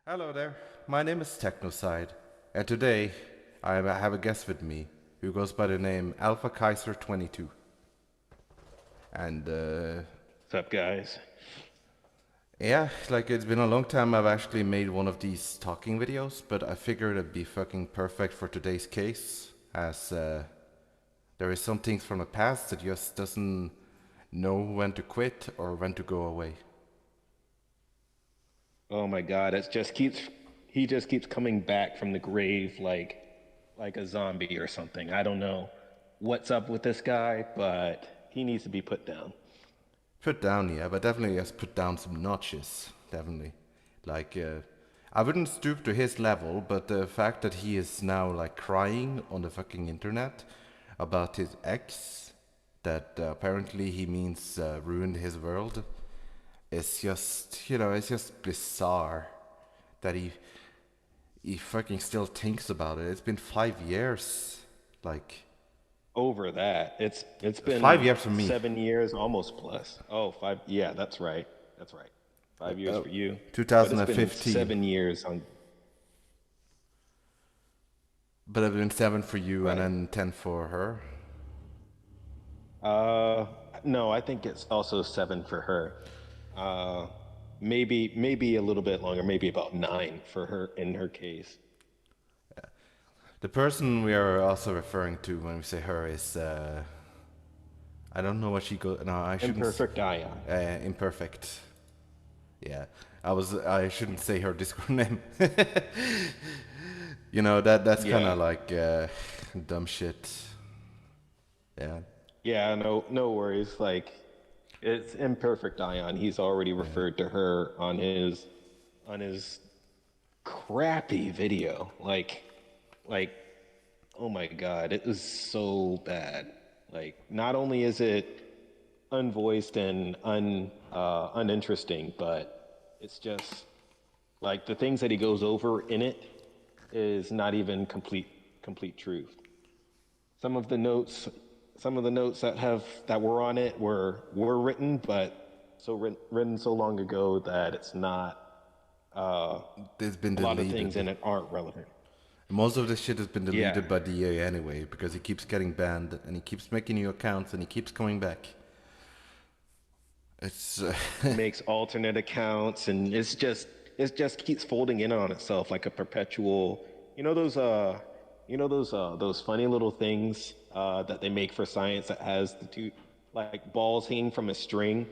Hello there, my name is Technoside, and today I have a guest with me who goes by the name AlphaKaiser22. And What's up, guys? yeah, like it's been a long time I've actually made one of these talking videos, but I figured it'd be fucking perfect for today's case, as there is some things from the past that just doesn't know when to quit or when to go away. Oh my God, he just keeps coming back from the grave like a zombie or something. I don't know what's up with this guy, but he needs to be put down. Put down, yeah, but definitely has put down some notches, definitely. Like, I wouldn't stoop to his level, but the fact that he is now like crying on the fucking internet about his ex, that apparently he means ruined his world, is just, it's just bizarre that he fucking still thinks about it. It's been 5 years, like Over that, it's been 5 years for me. 7 years, almost plus. Oh, five. Yeah, that's right. That's right. 5 years for you, but it's been 2015. 7 years on. But it's been 7 for you and Right. then 10 for her. Uh, no, I think it's also seven for her. Uh, maybe a little bit longer, maybe about nine for her in her case. The person we are also referring to when we say her is, I don't know what she go. No, I shouldn't. Imperfect ion. Imperfect. Yeah, I shouldn't say her Discord name. That's kind Yeah. of like dumb shit. Yeah, Yeah, no worries. Like it's imperfect ion. He's already yeah. referred to her on his crappy video. Like oh my God, it was so bad. Like not only is it unvoiced and uninteresting, but it's just like the things that he goes over in it is not even complete truth. Some of the notes, some of the notes that were on it were written, but written so long ago that it's not. It's been A lot of things deleted. in it aren't relevant. Most of this shit has been Yeah, deleted by DA anyway because he keeps getting banned and he keeps making new accounts and he keeps coming back. It's makes alternate accounts, and it just keeps folding in on itself like a perpetual. You know those those funny little things that they make for science that has the two like balls hanging from a string,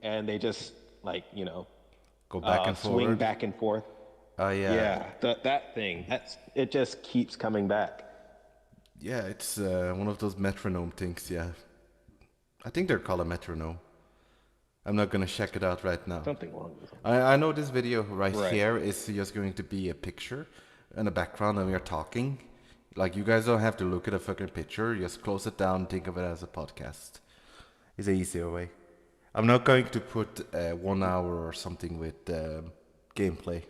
and they just like go back and swing forward. back and forth. Oh yeah, Yeah, that thing. That's it. Just keeps coming back. yeah. It's one of those metronome things. Yeah, I think they're called a metronome. I'm not gonna check it out right now. Something along those lines. I know this video right Right. here is just going to be a picture and a background and we are talking. Like you guys don't have to look at a fucking picture. Just close it down. Think of it as a podcast. It's an easier way. I'm not going to put 1 hour or something with gameplay.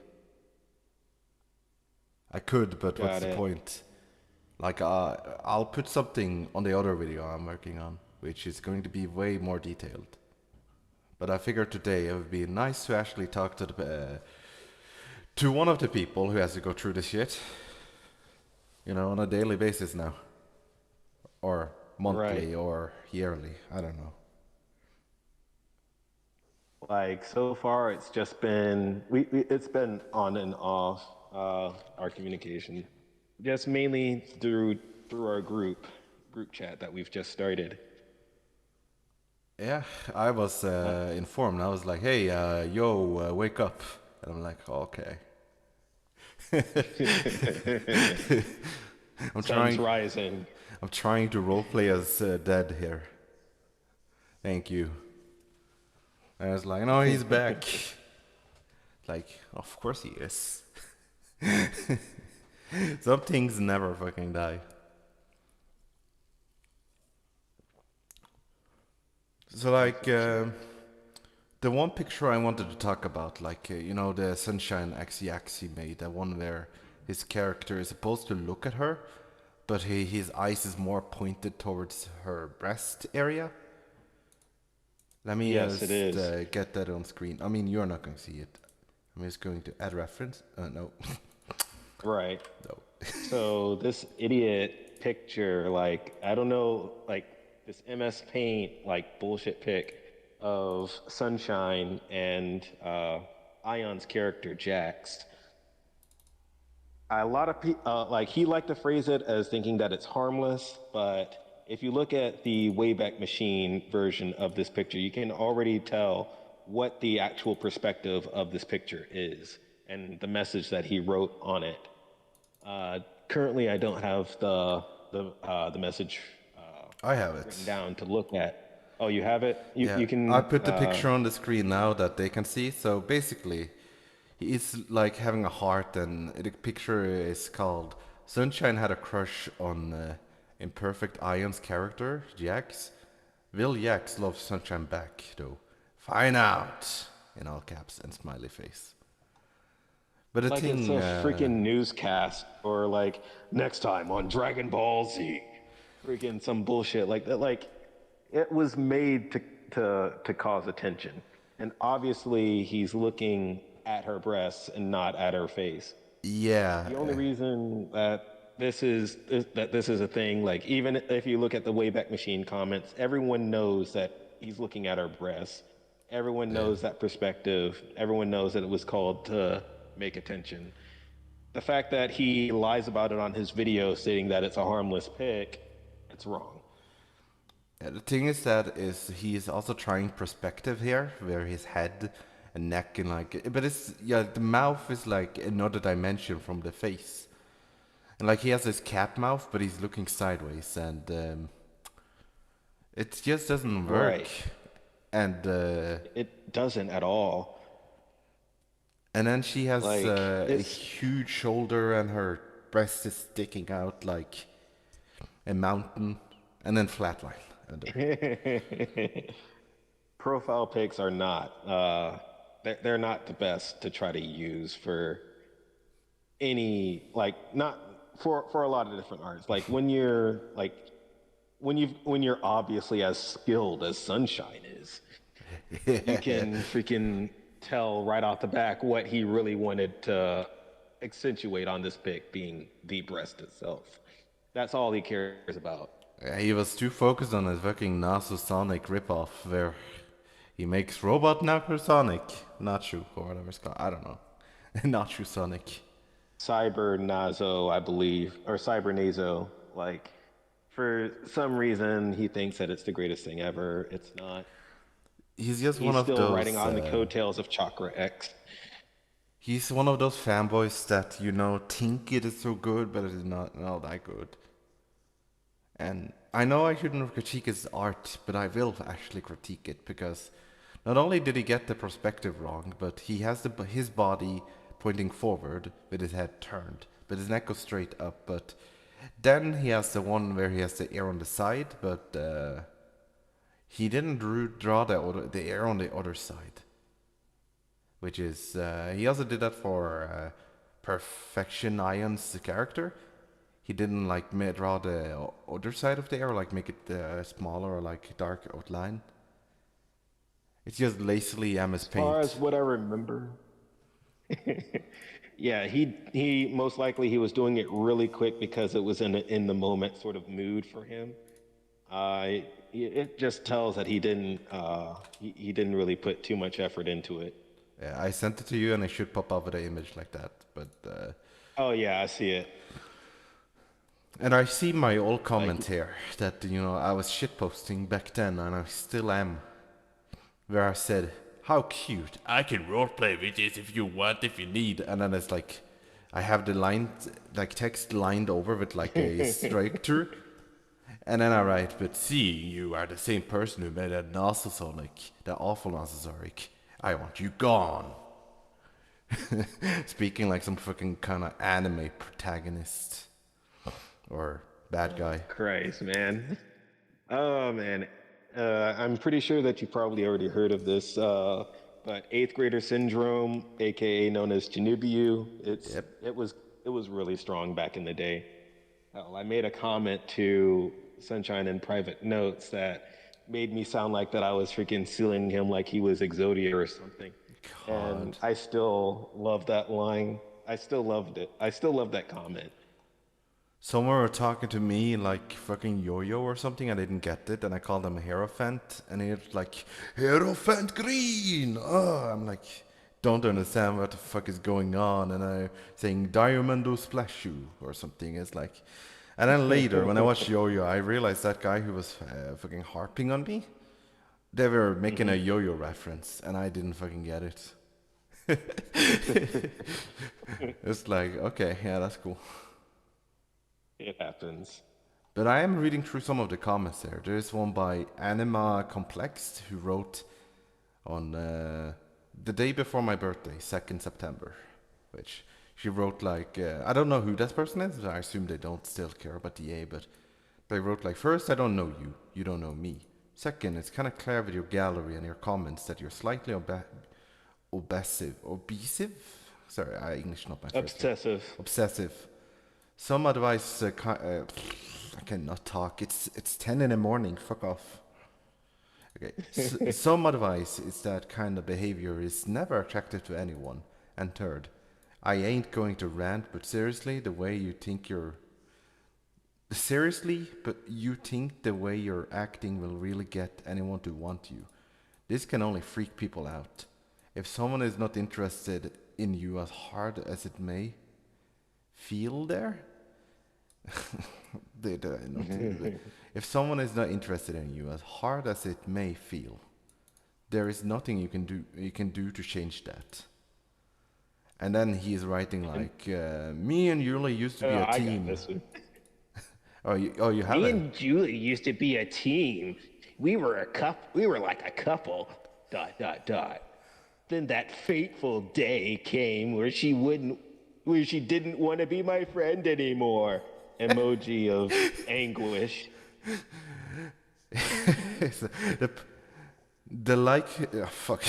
I could, but what's Got the it. point? Like, I'll put something on the other video I'm working on, which is going to be way more detailed. But I figured today it would be nice to actually talk to one of the people who has to go through this shit, on a daily basis now, or Right. monthly, or yearly. I don't know. Like so far, it's just been it's been on and off our communication, just mainly through our group chat that we've just started. Yeah, I was Uh, informed. I was like, "Hey, yo, wake up!" And I'm like, "Okay." I'm Sun's trying. rising. I'm trying to roleplay as dead here. Thank you. And I was like, "No, he's back." Like, of course he is. Some things never fucking die. So like, That's so true. the one picture I wanted to talk about, like, the Sunshine Axie made, that one where his character is supposed to look at her, but his eyes is more pointed towards her breast area. Let me Yes, it just is. get that on screen. I mean, you're not going to see it. I'm just going to add reference. No. Right. No. So this idiot picture, like, I don't know, like this MS Paint, like bullshit pic of Sunshine and Ion's character Jax. A lot of people, like, he liked to phrase it as thinking that it's harmless, but if you look at the Wayback Machine version of this picture, you can already tell what the actual perspective of this picture is and the message that he wrote on it. Currently, I don't have the message I have written it. down to look at. Oh, you have it. Yeah, You I can. put the picture on the screen now that they can see. So basically, he's like having a heart, and the picture is called Sunshine had a crush on Imperfect-Ion's character, Jax. Will Jax love Sunshine back, though? Find out! In all caps and smiley face. But the Like it's a thing, freaking newscast or like next time on Dragon Ball Z, freaking some bullshit like that. Like it was made to cause attention, and obviously he's looking at her breasts and not at her face. yeah, The only reason that this is a thing, like even if you look at the Wayback Machine comments, everyone knows that he's looking at her breasts. Everyone knows that perspective. Everyone knows that it was called to make attention. The fact that he lies about it on his video, stating that it's a harmless pic, it's wrong. The thing is that is he is also trying perspective here, where his head and neck and like, but it's yeah, the mouth is like another dimension from the face, and like he has this cat mouth, but he's looking sideways, and it just doesn't work. Right. And It doesn't at all. and then she has Like a it's huge shoulder, and her breast is sticking out like a mountain, and then flatline. profile pics are not they're not the best to try to use for any like not for a lot of different arts. Like when you're like when you're obviously as skilled as Sunshine is, you can freaking tell right off the back what he really wanted to accentuate on this pic being the breast itself. That's all he cares about. He was too focused on his fucking Nazo Sonic ripoff, where he makes robot Nacho Sonic, Nacho or whatever it's called. I don't know, Nacho Sonic. Cyber Nazo, I believe, or Cyber Nazo. Like, for some reason, he thinks that it's the greatest thing ever. It's not. He's just one He's of still riding those. on the coattails of Chakra-X. He's one of those fanboys that think it is so good, but it is not that good. And I know I shouldn't critique his art, but I will actually critique it because not only did he get the perspective wrong, but he has his body pointing forward with his head turned, but his neck goes straight up. But then he has the one where he has the ear on the side, but he didn't draw the ear on the other side, which is he also did that for Perfection-Ion's character. He didn't like draw the other side of the ear, like make it smaller or like dark outline. It's just lazily MS As far as Paint. what I remember, yeah, he most likely he was doing it really quick because it was in the moment sort of mood for him. It just tells that he didn't really put too much effort into it. Yeah, I sent it to you, and it should pop up with an image like that. But Oh yeah, I see it. and I see my old comment Like here that I was shitposting back then, and I still am. Where I said, "How cute! I can roleplay with this if you want, if you need." And then it's like, I have the line, like text lined over with like a strike through. And then I write, "But see, you are the same person who made that Nazo Sonic, that awful Nazo Sonic. I want you gone." Speaking like some fucking kind of anime protagonist or bad guy. Christ, man. Oh man, I'm pretty sure that you probably already heard of this, but eighth grader syndrome, A.K.A. known as Janubiu, Yep. it was really strong back in the day. Hell, I made a comment to Sunshine in private notes that made me sound like that I was freaking sealing him like he was Exodia or something. And God. I still love that line. I still loved it. I still love that comment. Someone were talking to me like fucking yo-yo or something. I didn't get it, and I called him a Hierophant, and he was like, Hierophant Green. Oh, I'm like, don't understand what the fuck is going on, and I saying Diamondo Splash You or something. It's like, and then later when I watched Yo-Yo, I realized that guy who was fucking harping on me, they were making a yo-yo reference, and I didn't fucking get it. It's like, okay, yeah, that's cool. It happens. But I am reading through some of the comments there. There is one by Anima Complex who wrote on the day before my birthday, 2nd September, which she wrote like, I don't know who this person is, I assume they don't still care about the A, but they wrote like, first, I don't know you, you don't know me. Second, it's kind of clear with your gallery and your comments that you're slightly obsessive? Sorry, English not my first. Obsessive. Obsessive. Some advice, I cannot talk. It's 10 in the morning. Fuck off. Okay. Some advice is that kind of behavior is never attractive to anyone. And third, I ain't going to rant, but seriously, but you think the way you're acting will really get anyone to want you. This can only freak people out. If someone is not interested in you as hard as it may feel there, if someone is not interested in you as hard as it may feel, there is nothing you can do to change that. And then he's writing like, me and Yuli used to be a I got team. this one. You have Me it. and Julie used to be a team. We were a couple. We were like a couple. ... Then that fateful day came where she didn't want to be my friend anymore. Emoji of anguish. the the like fuck.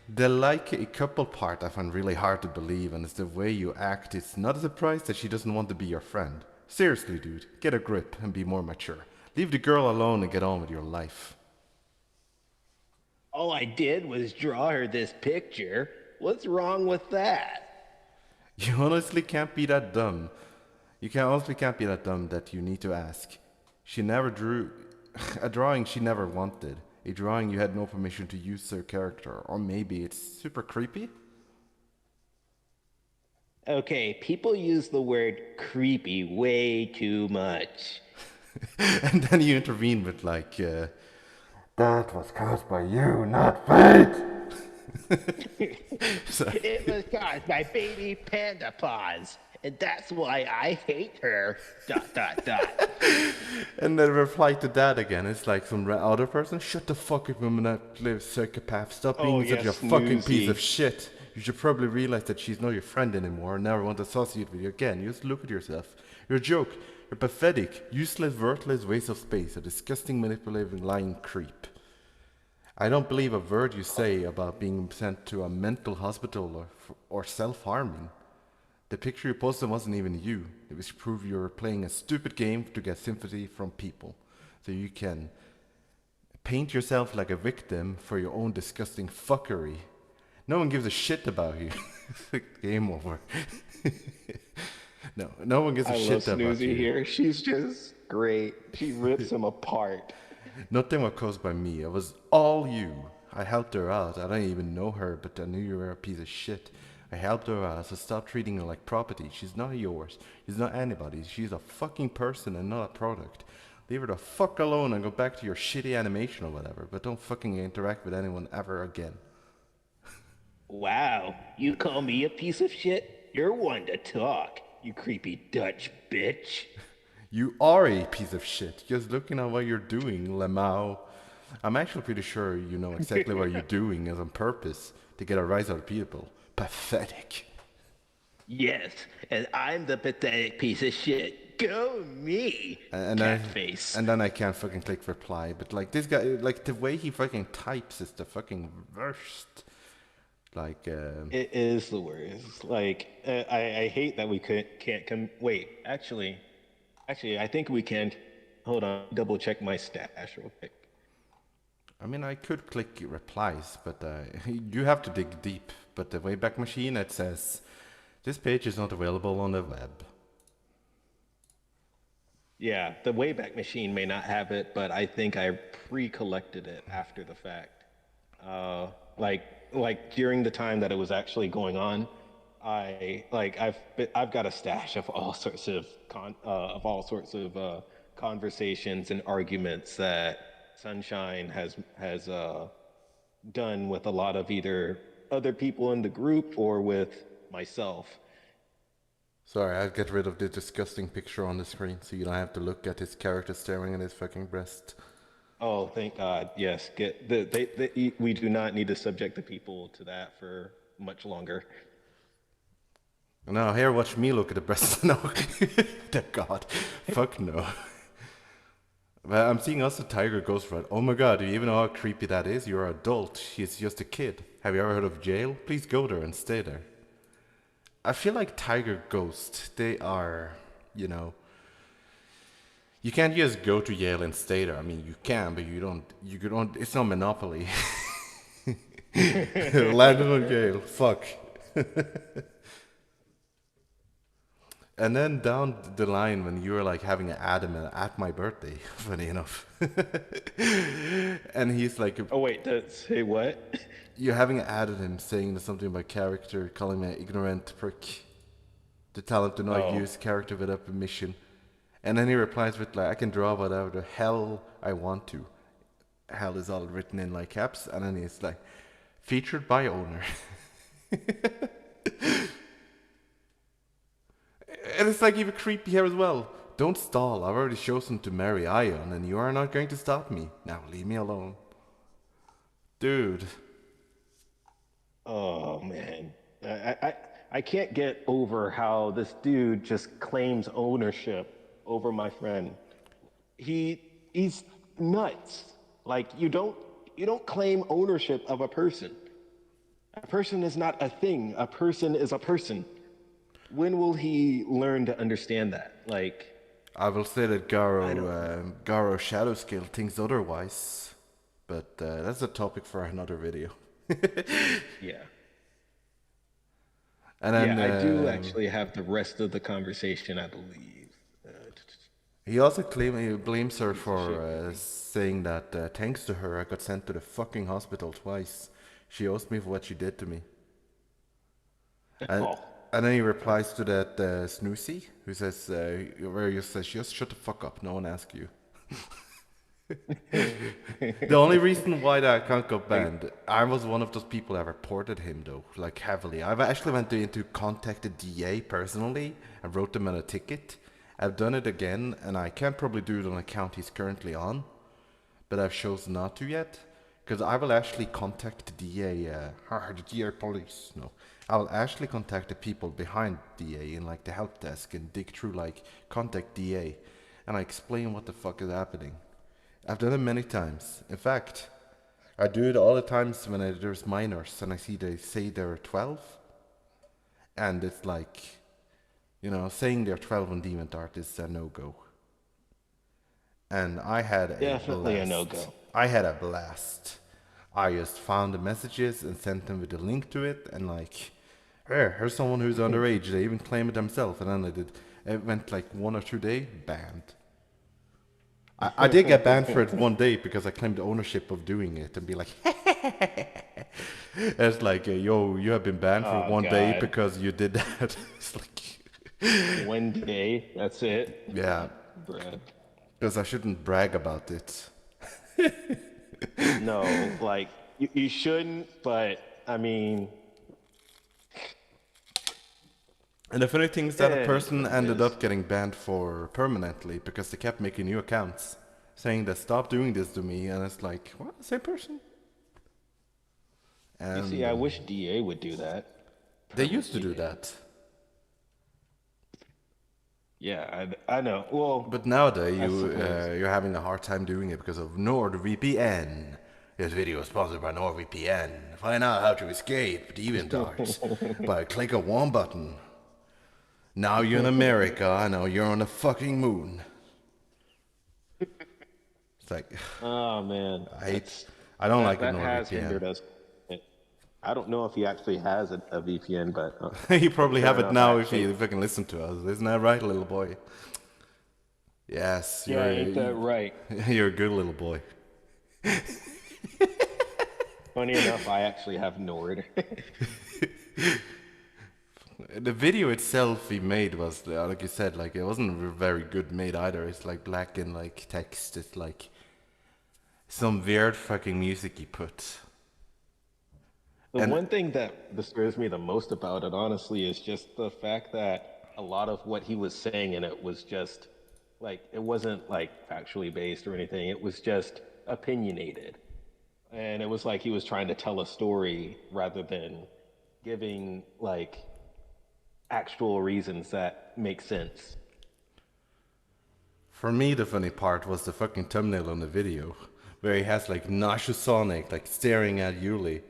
The like a couple part I find really hard to believe, and it's the way you act. It's not a surprise that she doesn't want to be your friend. Seriously, dude, get a grip and be more mature. Leave the girl alone and get on with your life. All I did was draw her this picture. What's wrong with that? You honestly can't be that dumb. You can't be that dumb that you need to ask. She never drew a drawing she never wanted. A drawing you had no permission to use her character. Or maybe it's super creepy? Okay, people use the word creepy way too much. And then you intervene with like, that was caused by you, not fate! So, It was caused by baby panda paws, and that's why I hate her. ... and then reply to that again. It's like some other person. Shut the fuck up, woman, that lives psychopath. Stop being Oh, such a yes, fucking piece Snoozy. of shit. You should probably realize that she's not your friend anymore and never want to associate with you again. You just look at yourself. You're a joke. You're pathetic, useless, worthless waste of space. A disgusting, manipulative, lying creep. I don't believe a word you say about being sent to a mental hospital or self-harming. The picture you posted wasn't even you. It was to prove you were playing a stupid game to get sympathy from people. So you can paint yourself like a victim for your own disgusting fuckery. No one gives a shit about you. Game over. No one gives a I shit love about Snoozy you. here. She's just great. She rips him apart. Nothing was caused by me. It was all you. I helped her out. I don't even know her, but I knew you were a piece of shit. I helped her out, so stop treating her like property. She's not yours. She's not anybody's. She's a fucking person and not a product. Leave her the fuck alone and go back to your shitty animation or whatever, but don't fucking interact with anyone ever again. Wow, you call me a piece of shit? You're one to talk, you creepy Dutch bitch. You are a piece of shit. Just looking at what you're doing, Lemao. I'm actually pretty sure you know exactly what you're doing as on purpose to get a rise out of people. Pathetic. Yes, and I'm the pathetic piece of shit. Go me, And catface. then I can't fucking click reply. But like this guy, like the way he fucking types is the fucking worst. Like, It is the worst. Like, I hate that we can't come. Wait, actually, I think we can. Hold on, double check my stash real quick. I mean, I could click replies, but you have to dig deep. But the Wayback Machine, it says, this page is not available on the web. Yeah, the Wayback Machine may not have it, but I think I pre-collected it after the fact. Uh, like during the time that it was actually going on, I've got a stash of all sorts of conversations and arguments that Sunshine has done with a lot of either other people in the group or with myself. Sorry, I'll get rid of the disgusting picture on the screen so you don't have to look at his character staring at his fucking breast. Oh, thank God! Yes, we do not need to subject the people to that for much longer. No, here, watch me look at the breast. No. Dear God. Fuck no. But I'm seeing also Tiger Ghost Rat. Oh my God, do you even know how creepy that is? You're an adult. He's just a kid. Have you ever heard of jail? Please go there and stay there. I feel like Tiger Ghost, they are, you know, you can't just go to Yale and stay there. I mean, you can, but you don't, it's not Monopoly. Landed on Yale, fuck. And then down the line when you were like having an Adam at my birthday, funny enough. And he's like, oh wait, say what? You're having an ad at him saying something about character, calling me an ignorant prick. To tell him to not use character without permission. And then he replies with like, I can draw whatever the hell I want to. Hell is all written in like caps. And then he's like, featured by owner. And it's like even creepy here as well. Don't stall. I've already chosen to marry Ion and you are not going to stop me. Now leave me alone. Dude. Oh man, I can't get over how this dude just claims ownership over my friend. He's nuts. Like you don't claim ownership of a person. A person is not a thing. A person is a person. When will he learn to understand that? Like, I will say that Garo Shadowscale thinks otherwise, but that's a topic for another video. yeah. And then, yeah, I do actually have the rest of the conversation, I believe. He also he blames her for saying that thanks to her, I got sent to the fucking hospital twice. She owes me for what she did to me. And then he replies to that Snoozy, who says, where he says, just shut the fuck up, no one asked you. The only reason why that account got banned, I was one of those people that reported him though, like heavily. I've actually went into contacted DA personally and wrote them on a ticket. I've done it again, and I can't probably do it on an account he's currently on, but I've chosen not to yet. Because I will actually contact the DA, the DA police, no. I will actually contact the people behind DA in like the help desk and dig through like contact DA and I explain what the fuck is happening. I've done it many times. In fact, I do it all the times when there's minors and I see they say they're 12 and it's like, you know, saying they're 12 on DeviantArt is a no-go. And I had a Definitely blast. a no-go. I had a blast. I just found the messages and sent them with a link to it and like, here's someone who's underage. They even claim it themselves. And then I did. It went like 1 or 2 days, banned. I did get banned for it one day because I claimed ownership of doing it and be like, it's like, yo, you have been banned for one day because you did that. It's like 1 day, that's it. Yeah. Bruh. Because I shouldn't brag about it. No, like you shouldn't, but I mean. And the funny thing is that a person ended up getting banned for permanently because they kept making new accounts saying that stop doing this to me, and it's like, what, same person? And you see, I wish DA would do that. They used to do that. Yeah, I know. Well, but nowadays you're having a hard time doing it because of NordVPN. This video is sponsored by NordVPN. Find out how to escape DeviantArt by click of one button. Now you're in America. I know you're on the fucking moon. It's like, oh man, I don't like that ignore has VPN. hindered us. I don't know if he actually has a VPN, but You probably sure have it enough, I now if actually. you fucking listen to us. Isn't that right, little boy? Yes, Yeah, ain't that right? you're a good little boy. Funny enough, I actually have Nord. The video itself he made was like you said, like it wasn't very good made either. It's like black and like text. It's like some weird fucking music he put. The And one thing that disturbs me the most about it, honestly, is just the fact that a lot of what he was saying in it was just like it wasn't like factually based or anything. It was just opinionated, and it was like he was trying to tell a story rather than giving like actual reasons that make sense. for me, the funny part was the fucking thumbnail on the video, where he has like Nacho Sonic like staring at Yuli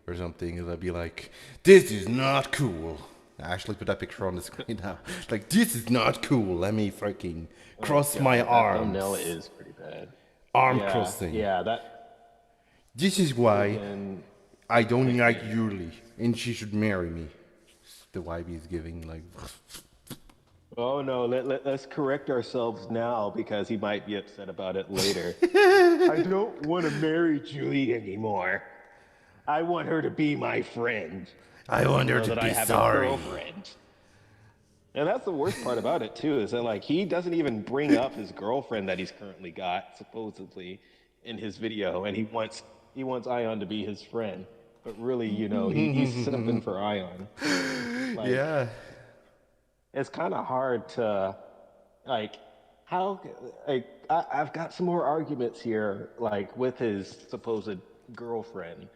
or something, and I'd be like, "This is not cool." I actually put that picture on the screen now. Like, this is not cool. Let me fucking Oh cross my god, that thumbnail arms. is pretty bad. Arm Yeah, crossing. yeah, that This is why freaking. I don't like Yuli, and she should marry me. The vibe he's giving, like, Oh no, let's correct ourselves now because he might be upset about it later. I don't want to marry Julie anymore. I want her to be my friend, I want even her though to that I be have a sorry. girlfriend. And that's the worst part about it too, is that like he doesn't even bring up his girlfriend that he's currently got, supposedly, in his video, and he wants Ion to be his friend. But really, he's simping for Ion. Like Yeah. it's kind of hard to like how like I've got some more arguments here like with his supposed girlfriend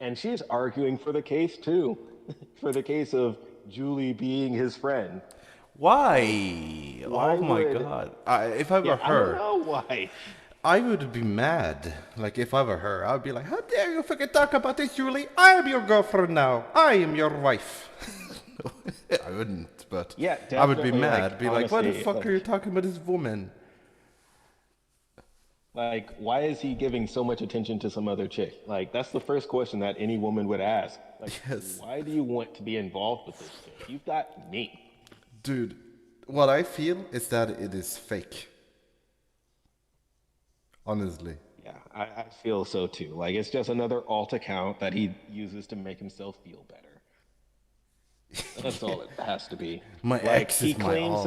and she's arguing for the case too for the case of Julie being his friend. Like Why? Oh why my would god. If I were yeah I don't her, know why. I would be mad. Like, if I were her, I'd be like, how dare you fucking talk about this, Julie? I am your girlfriend now. I am your wife. I wouldn't, but Yeah, I would be definitely, mad. Be like, why the honestly, fuck are you talking about this woman? like why is he giving so much attention to some other chick? Like that's the first question that any woman would ask. Like Yes. why do you want to be involved with this chick? You've got me. Dude, what I feel is that it is fake. Honestly. Yeah, I feel so too. Like it's just another alt account that he uses to make himself feel better. That's all it has to be. My Like ex is my alt.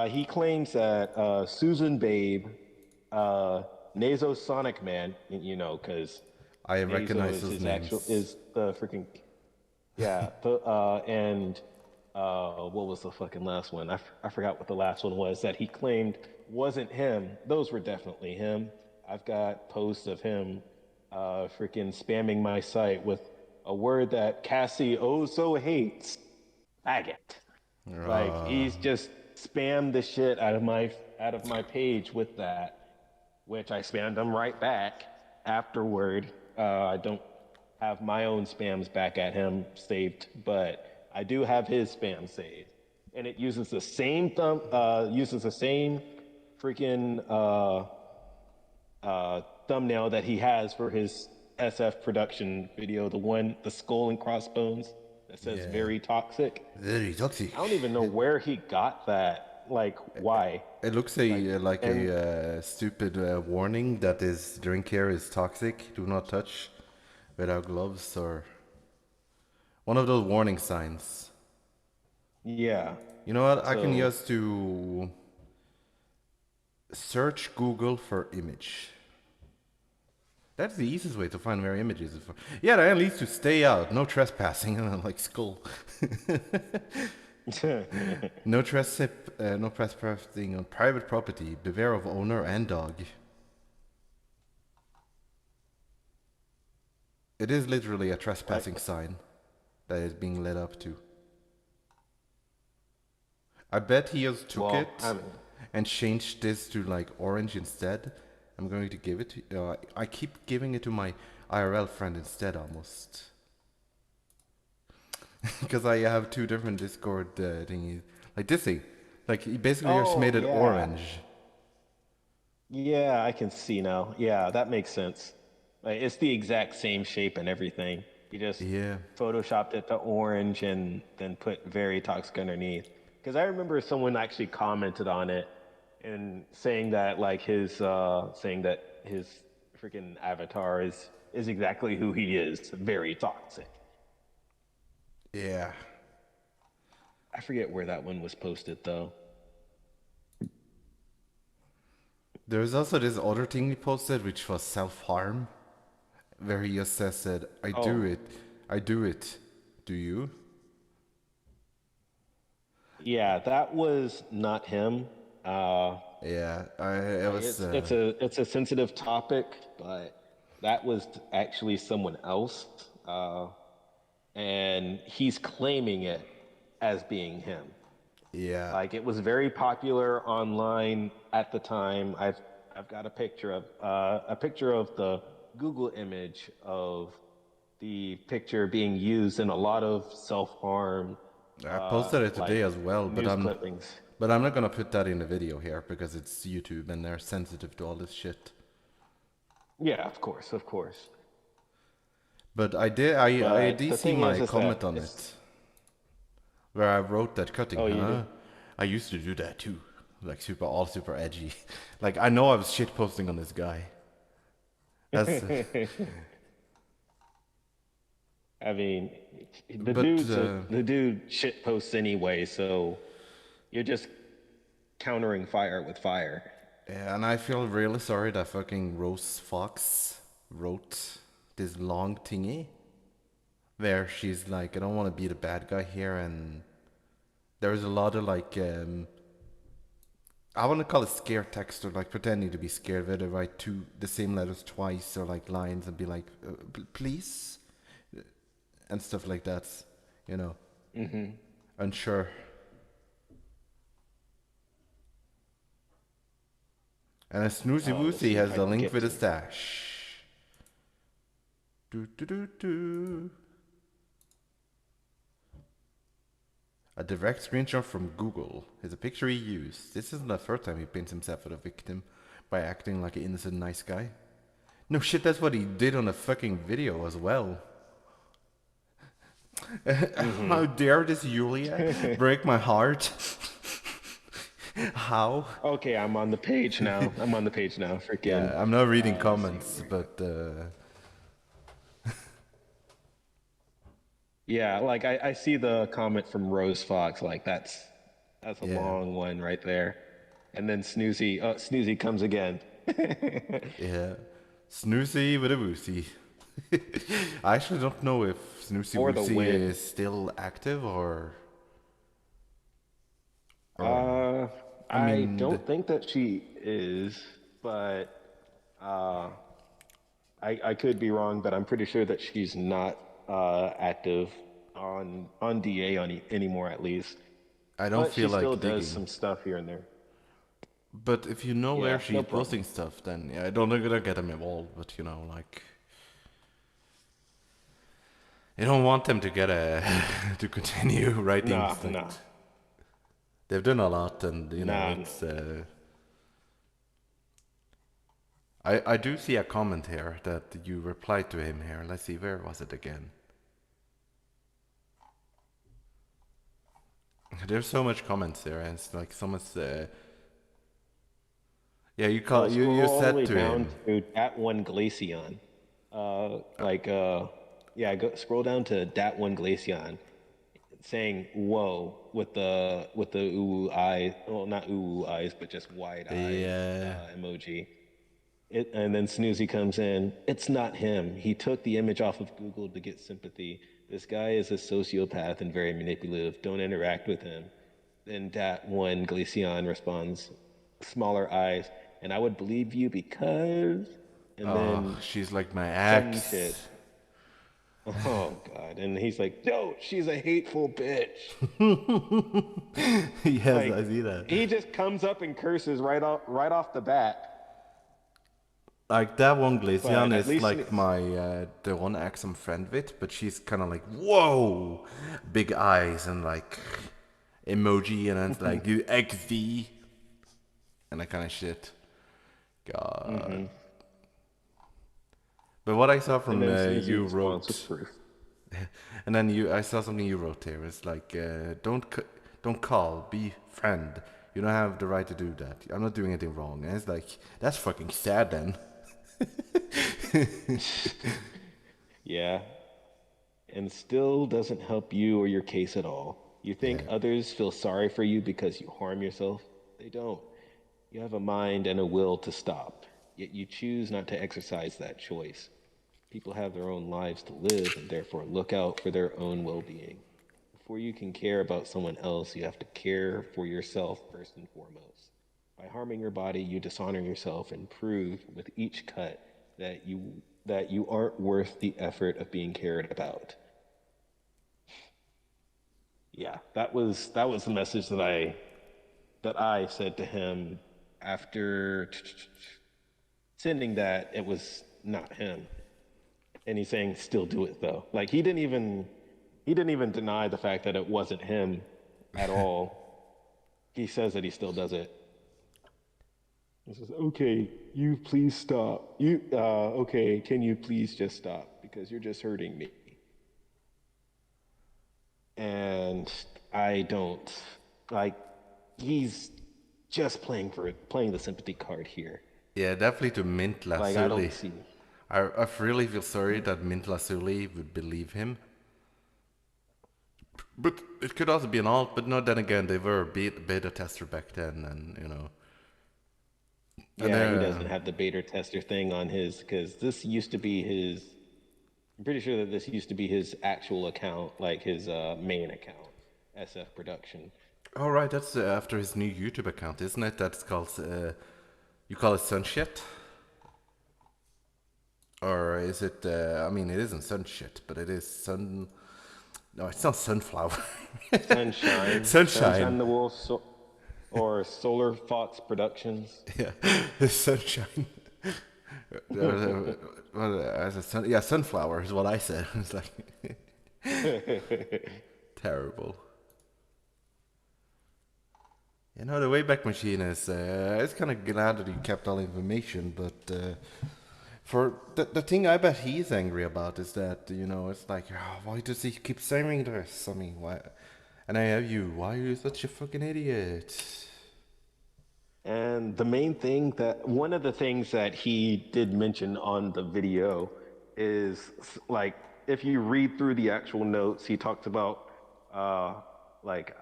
he claims that Susan Babe, Nazo Sonic Man, because I Nazo recognize is those his names. actual is the freaking yeah. And what was the fucking last one? I forgot what the last one was that he claimed wasn't him. Those were definitely him. I've got posts of him freaking spamming my site with a word that Cassie oh so hates. Faggot. Like he's just spammed the shit out of my page with that, which I spammed him right back afterward. I don't have my own spams back at him saved, but I do have his spam saved, and it uses the same freaking thumbnail that he has for his SF production video, the skull and crossbones that says Yeah. very toxic. Very toxic. I don't even know where he got that. Like, why? It looks like a stupid warning that is drink here is toxic. Do not touch without gloves, or one of those warning signs. Yeah. You know what? I can So- use to search Google for image. That's the easiest way to find where images are. Yeah, at least to stay out. No trespassing. And I'm like, skull. No trespassing on private property. Beware of owner and dog. It is literally a trespassing sign that is being led up to. I bet he just took it and changed this to like orange instead. I'm going to give it to I keep giving it to my IRL friend instead almost. Because I have two different Discord thingies. Like this thing. Like he basically just made it yeah. orange. Yeah, I can see now. Yeah, that makes sense. Like, it's the exact same shape and everything. You just Yeah. photoshopped it to orange and then put very toxic underneath. Because I remember someone actually commented on it and saying that his freaking avatar is exactly who he is, very toxic. Yeah. I forget where that one was posted though. There was also this other thing he posted, which was self-harm, where he just said, I do Oh, it. I do it. Do you? yeah, that was not him. Yeah, it was, It's a sensitive topic, but that was actually someone else, and he's claiming it as being him. yeah. Like it was very popular online at the time. I've got a picture of the Google image of the picture being used in a lot of self harm, I posted it like today as well, news clippings. but I'm not gonna put that in the video here because it's YouTube and they're sensitive to all this shit. Yeah, of course, of course. But I But did the see thing my is that comment on it's it where I wrote that cutting, oh, you huh? did. I used to do that too, like super edgy. Like I know I was shit posting on this guy. That's, I mean, but the dude shit posts anyway, so you're just countering fire with fire. yeah, and I feel really sorry that fucking Rose Fox wrote this long thingy where she's like, I don't want to be the bad guy here, and there's a lot of like, I want to call it scare text or like pretending to be scared, where they write the same letters twice or like lines and be like, please, and stuff like that, you know, unsure. And a snoozy Let's woozy see if has I the can link get for the to. stash. Do do do do. A direct screenshot from Google is a picture he used. This isn't the first time he paints himself as a victim by acting like an innocent nice guy. No shit, that's what he did on a fucking video as well. How dare this Julia break my heart? How? Okay, I'm on the page now. I'm on the page now. Freaking. Yeah, I'm not reading Let's see. comments, but Yeah, like I see the comment from Rose Fox. Like that's a yeah, long one right there. And then Snoozy comes again. yeah. Snoozy with a woozy. I actually don't know if Snoozy For the Woozy win. is still active or Uh, I I mean, don't think that she is, but uh, I could be wrong, but I'm pretty sure that she's not active on DA anymore at least. I don't But she feel still like does digging. some stuff here and there. But if you know where Yeah, no she's problem. posting stuff, then yeah, I don't know gonna get them involved. But you know, like you don't want them to get a to continue writing. Nah, Like nah, they've done a lot, and you know, nah. it's. I do see a comment here that you replied to him here. Let's see, where was it again? There's so much comments there, and it's like someone's. Yeah, Well, you scroll all the said way to down him. to that one Glaceon. Like yeah, scroll down to that one Glaceon, saying "whoa" with the ooh eye, well, not ooh eyes, but just wide eye Yeah. emoji. And then Snoozy comes in. It's not him. He took the image off of Google to get sympathy. This guy is a sociopath and very manipulative. Don't interact with him. Then that one Glaceon responds, smaller eyes. And I would believe you because. And Oh, then she's like my some shit. ex. Oh God. And he's like, no, she's a hateful bitch. Yes, I Like see that. he just comes up and curses right off the bat. Like that one But Glaceon at is least like my the one ex I'm friend with, but she's kind of like whoa, big eyes and like emoji, and then it's like you XD and that kind of shit. God. But what I saw from And then Susie you responds with wrote, proof. and then I saw something you wrote here. It's like, don't call, be friend. You don't have the right to do that. I'm not doing anything wrong. And it's like, that's fucking sad then. Yeah. And still doesn't help you or your case at all. You think Yeah. others feel sorry for you because you harm yourself? They don't. You have a mind and a will to stop, yet you choose not to exercise that choice. People have their own lives to live and therefore look out for their own well being. Before you can care about someone else, you have to care for yourself first and foremost. By harming your body, you dishonor yourself and prove with each cut that you aren't worth the effort of being cared about. Yeah, that was the message that I said to him after sending that. It was not him, and he's saying still do it though. Like he didn't even deny the fact that it wasn't him at all. He says that he still does it. He says, "Okay, you please stop. Okay, can you please just stop because you're just hurting me." And I don't like. He's just playing the sympathy card here. Yeah, definitely to Mint Like I Lazuli. don't see. I really feel sorry that Mint Lazuli would believe him. But it could also be an alt, but no, then again, they were a beta tester back then, and you know. And Yeah, he doesn't have the beta tester thing on his because this used to be his. I'm pretty sure that this used to be his actual account, like his main account, SF Production. oh, right, that's after his new YouTube account, isn't it? That's called, you call it Sunshit? Or is it, I mean, it isn't Sunshit, but it is Sun. No, it's not Sunflower. Sunshine, Sunshine. the Wolf, or Solar Fox Productions. Yeah, Sunshine. Yeah, Sunflower is what I said. It's like terrible. You know, the Wayback Machine is, it's kind of glad that he kept all the information, but for the thing I bet he's angry about is that, you know, it's like, oh, why does he keep saying this? I mean, why? And I have you, why are you such a fucking idiot? And one of the things that he did mention on the video is like, if you read through the actual notes, he talked about, like,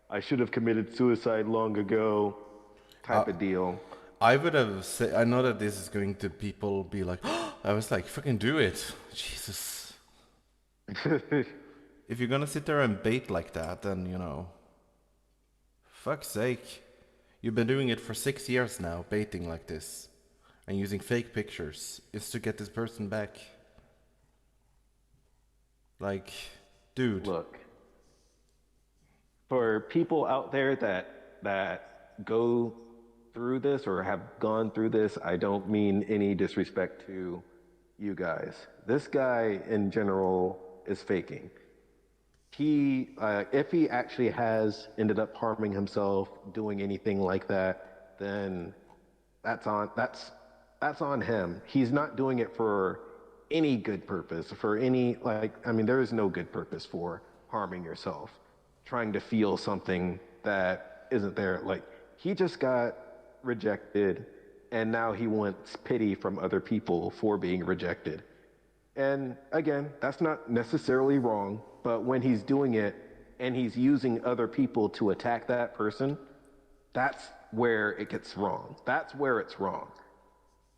I should have committed suicide long ago type of deal. I would have said, I know that this is going to people be like, oh, I was like, fucking do it. Jesus. If you're gonna sit there and bait like that, then, you know, fuck's sake. You've been doing it for 6 years now, baiting like this. And using fake pictures just to get this person back. Like, dude. Look, for people out there that go through this or have gone through this, I don't mean any disrespect to you guys. This guy in general is faking. If he actually has ended up harming himself, doing anything like that, then that's on him. He's not doing it for any good purpose, for any, like, I mean, there is no good purpose for harming yourself, trying to feel something that isn't there. Like, he just got rejected, and now he wants pity from other people for being rejected. And again, that's not necessarily wrong, but when he's doing it and he's using other people to attack that person, that's where it gets wrong. That's where it's wrong.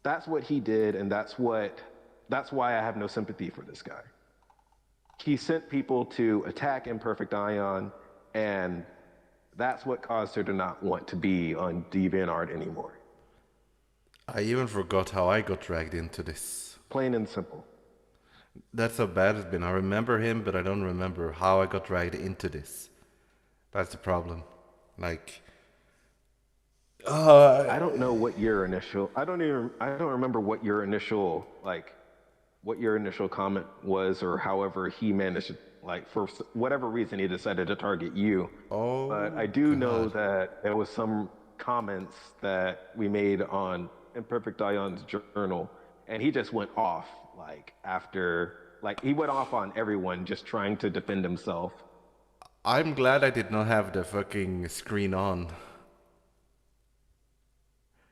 That's what he did, and that's why I have no sympathy for this guy. He sent people to attack imperfect-ion, and that's what caused her to not want to be on DeviantArt anymore. I even forgot how I got dragged into this. Plain and simple. That's how bad it's been. I remember him, but I don't remember how I got dragged into this. That's the problem. Like, I don't know what your initial. I don't remember what your initial comment was, or however he managed to, like, for whatever reason he decided to target you. oh, But I do know God. that there was some comments that we made on imperfect-ion's journal, and he just went off he went off on everyone just trying to defend himself. I'm glad I did not have the fucking screen on.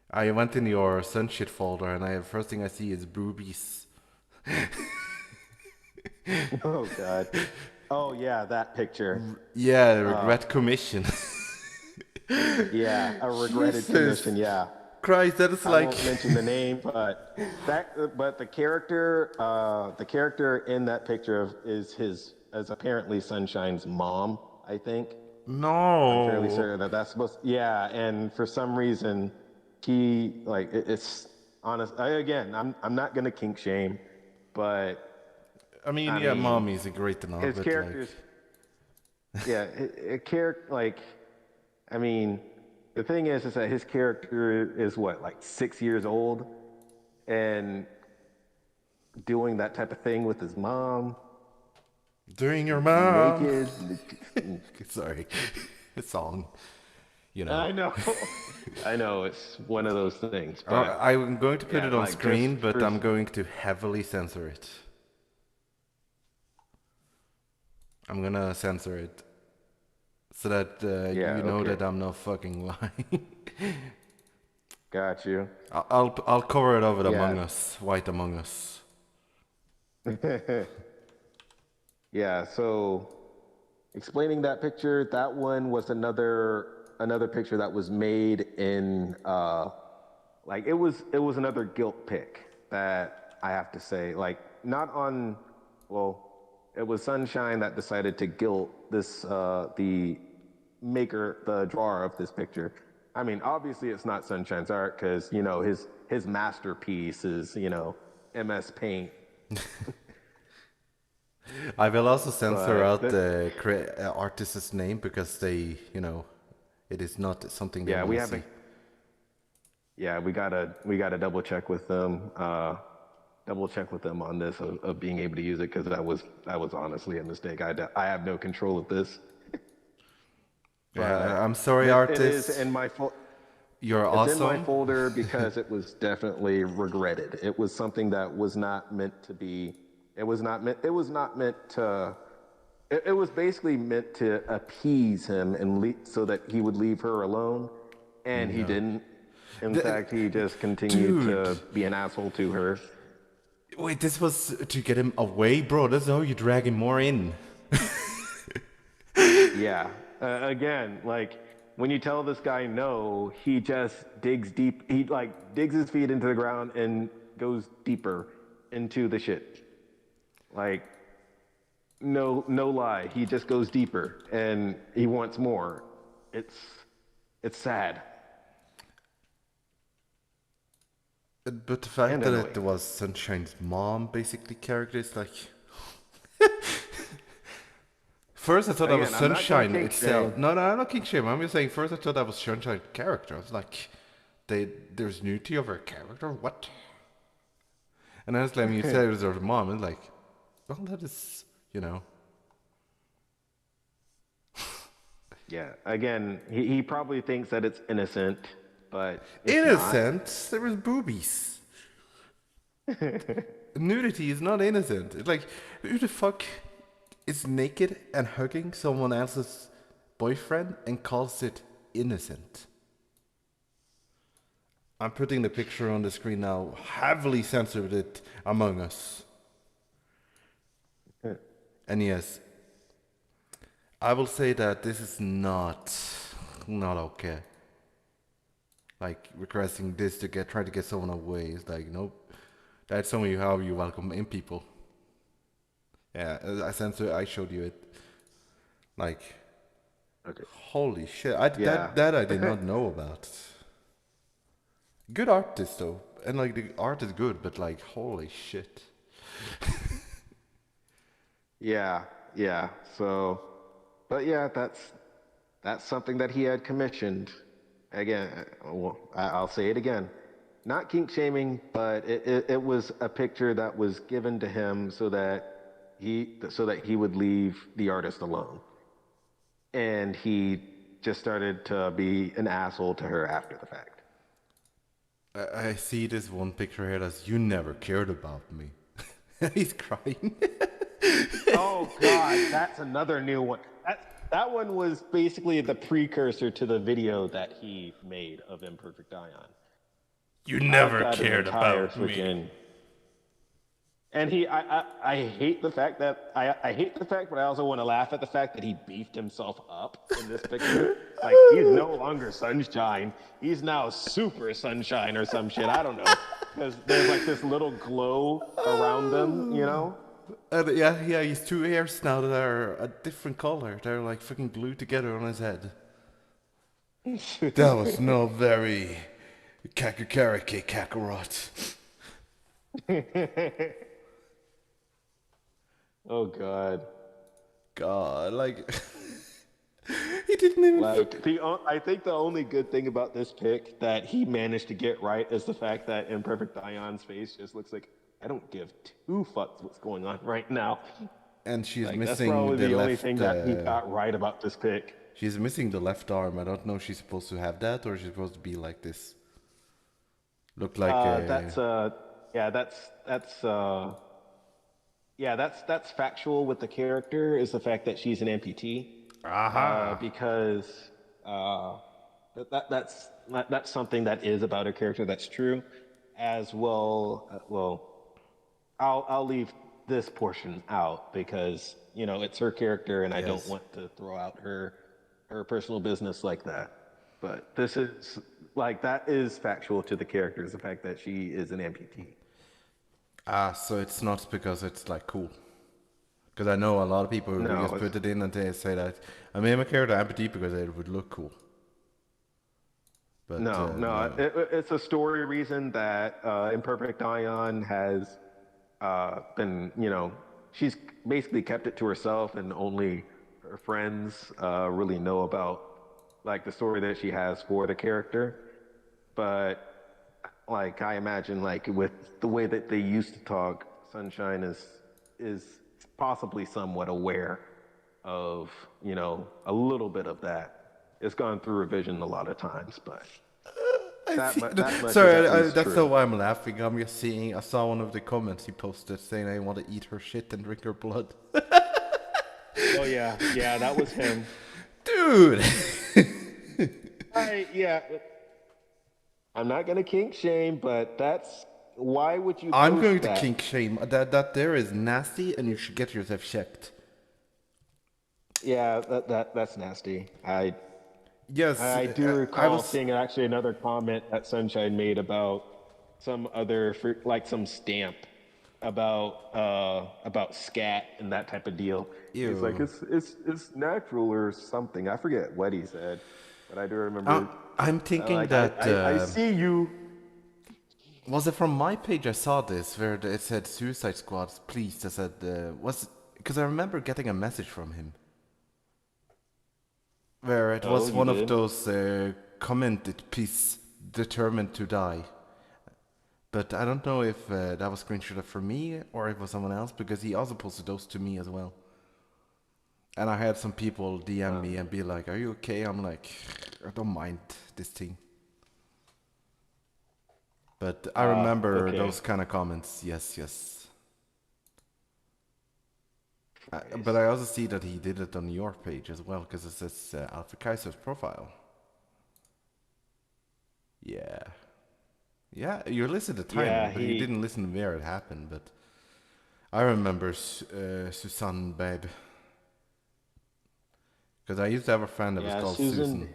I went in your sun shit folder and first thing I see is boobies. Oh God. Oh yeah, that picture. Yeah, regret commission. Yeah, a regretted Jesus commission. Yeah. Christ, that is I like. won't mention the name, but the character in that picture is apparently Sunshine's mom, I think. I'm fairly No. certain that that's supposed. Yeah, and for some reason, it's honest. I'm not gonna kink shame, but I mean, I yeah, mean, mommy's a great enough, his but character's yeah, a character like I mean, the thing is that his character is what, like 6 years old, and doing that type of thing with his mom, during your mom. naked. Sorry, the song. You know. I know, I know, it's one of those things. But I'm going to put yeah, it on like, screen, just but for- I'm going to heavily censor it. I'm gonna censor it so that Yeah, you know okay. that I'm not fucking lying. Got you. I'll cover it over the Yeah. Among Us, White Among Us. Yeah. So, explaining that picture, that one was another picture that was made in it was another guilt pick that I have to say, like, not on, well, it was Sunshine that decided to guilt this the drawer of this picture. I mean, obviously it's not Sunshine's art because his masterpiece is MS Paint. I will also censor But out the artist's name because they, it is not something they yeah, want to see. we gotta double check with them. On this of being able to use it, because that was honestly a mistake. I have no control of this. Yeah, I'm sorry, It artist. is in my You're It's awesome. in my folder because it was definitely regretted. It was something that was not meant to be. It was not meant. It was not meant to. It was basically meant to appease him and so that he would leave her alone, and he didn't. In fact, he just continued to be an asshole to her. Wait, this was to get him away, bro. That's how you drag him more in. Yeah. Again, like, when you tell this guy no, he just digs deep. He digs his feet into the ground and goes deeper into the shit. Like, no lie, he just goes deeper and he wants more. It's sad. But the fact And that annoying. it was Sunshine's mom, basically, character is like. First, I thought that was Again, I'm not gonna Sunshine kink itself. shame. No, I'm not kink shame. I'm just saying. First, I thought that was Sunshine character. I was like, there's nudity of her character. What? And then it's like you said it was her mom. And like, well, that is, Yeah. Again, he probably thinks that it's innocent, but it's innocent. There was boobies. Nudity is not innocent. It's like, who the fuck is naked and hugging someone else's boyfriend and calls it innocent? I'm putting the picture on the screen now. Heavily censored it Among Us. And yes, I will say that this is not okay. Like, requesting this to try to get someone away is like, nope. That's only how you welcome in people. Yeah, I showed you it. Like, Okay. holy shit! Yeah. That I did not know about. Good artist though, and like the art is good, but like, holy shit. Yeah. So, but yeah, that's something that he had commissioned. Again, well, I'll say it again. Not kink shaming, but it was a picture that was given to him so that he would leave the artist alone. And he just started to be an asshole to her after the fact. I see this one picture here that's you never cared about me. He's crying. Oh God, that's another new one. That one was basically the precursor to the video that he made of Imperfect Ion. You I've never got an cared entire about me. freaking. And I hate the fact that I hate the fact, but I also want to laugh at the fact that he beefed himself up in this picture. Like he's no longer Sunshine. He's now Super Sunshine or some shit. I don't know. Because there's like this little glow around them, you know? Yeah, he's two hairs now that are a different color. They're like fucking glued together on his head. That was not very Kakariki Kakarot. Oh God. God, like he didn't even. Like I think the only good thing about this pick that he managed to get right is the fact that Imperfect Ion's face just looks like I don't give two fucks what's going on right now. And she's Like that's missing probably the the only left. thing that he got right about this pick. She's missing the left arm. I don't know if she's supposed to have that or she's supposed to be like this. Look like Yeah, that's factual with the character is the fact that she's an amputee. aha. Because that's something that is about a character that's true, as well. I'll leave this portion out because you know it's her character, and I don't Yes. want to throw out her personal business like that. But this is like that is factual to the character is the fact that she is an amputee. So it's not because it's like cool. Because I know a lot of people who No, just put it in and they say that I made my character amputee because it would look cool. But no. It's a story reason that Imperfect Ion has been, you know, she's basically kept it to herself, and only her friends really know about like the story that she has for the character. But like I imagine, like with the way that they used to talk, Sunshine is possibly somewhat aware of, you know, a little bit of that. It's gone through revision a lot of times, but that much is sorry, at least that's true. not why I'm laughing. I'm just seeing. I saw one of the comments he posted saying I want to eat her shit and drink her blood. Oh yeah, that was him. Dude. Yeah. I'm not gonna kink shame, but that's why would you I'm post going to that? kink shame. That there is nasty, and you should get yourself checked. Yeah, that's nasty. Yes, I do I recall was. seeing actually another comment that Sunshine made about some other like some stamp about scat and that type of deal. He's like Ew. it's natural or something. I forget what he said, but I do remember. I'm thinking Like that. I see you. Was it from my page I saw this where it said Suicide Squad, please? I said, was because I remember getting a message from him where it Oh, was you one of did? those commented, please, determined to die. But I don't know if that was screenshot for me or if it was someone else because he also posted those to me as well. And I had some people DM me and be like, "Are you okay?" I'm like, "I don't mind this thing." But I remember Okay. those kind of comments. Yes, yes. But Christ. I also see that he did it on your page as well because it says AlphaKaiser's profile. Yeah. Yeah, you listened to the timing, Yeah, but you he. didn't listen where it happened. But I remember Susan, babe. Because I used to have a friend that was Yeah, called Susan. Susan.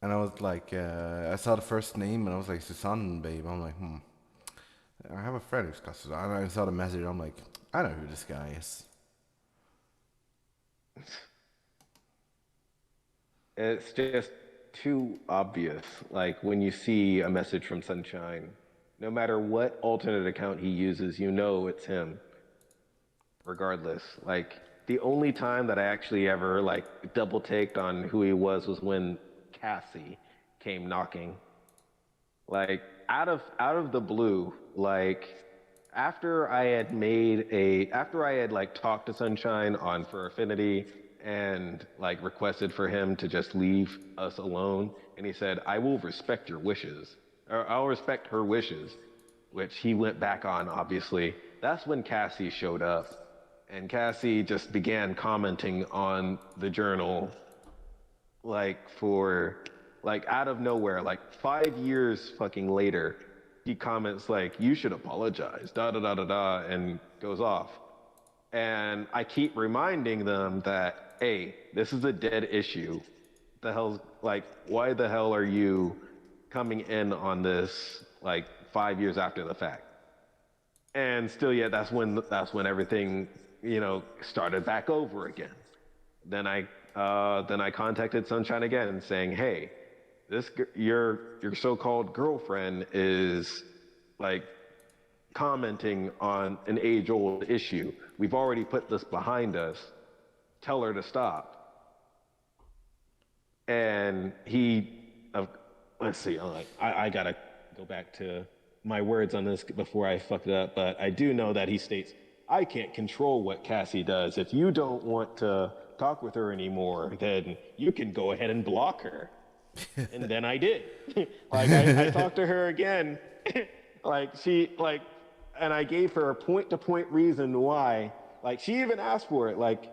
And I was like, I saw the first name and I was like, Susan, babe. I'm like, I have a friend who's called Susan. And I saw the message. I'm like, I know who this guy is. It's just too obvious. Like when you see a message from Sunshine, no matter what alternate account he uses, you know it's him, regardless. Like the only time that I actually ever like double taked on who he was when Cassie came knocking. Like out of the blue, like after I had like talked to Sunshine on for Affinity and like requested for him to just leave us alone. And he said, I will respect your wishes, or I'll respect her wishes, which he went back on, obviously. That's when Cassie showed up. And Cassie just began commenting on the journal, like out of nowhere, like 5 years fucking later, he comments like, you should apologize, da da da da da, and goes off. And I keep reminding them that, hey, this is a dead issue. The hell's like, why the hell are you coming in on this like 5 years after the fact? And still, yet that's when everything, started back over again. Then I contacted Sunshine again, saying, hey, your so-called girlfriend is like commenting on an age-old issue. We've already put this behind us. Tell her to stop. And let's see, I gotta go back to my words on this before I fuck it up, but I do know that he states, I can't control what Cassie does. If you don't want to talk with her anymore, then you can go ahead and block her. And then I did. I talked to her again. And I gave her a point-to-point reason why. Like, she even asked for it. Like,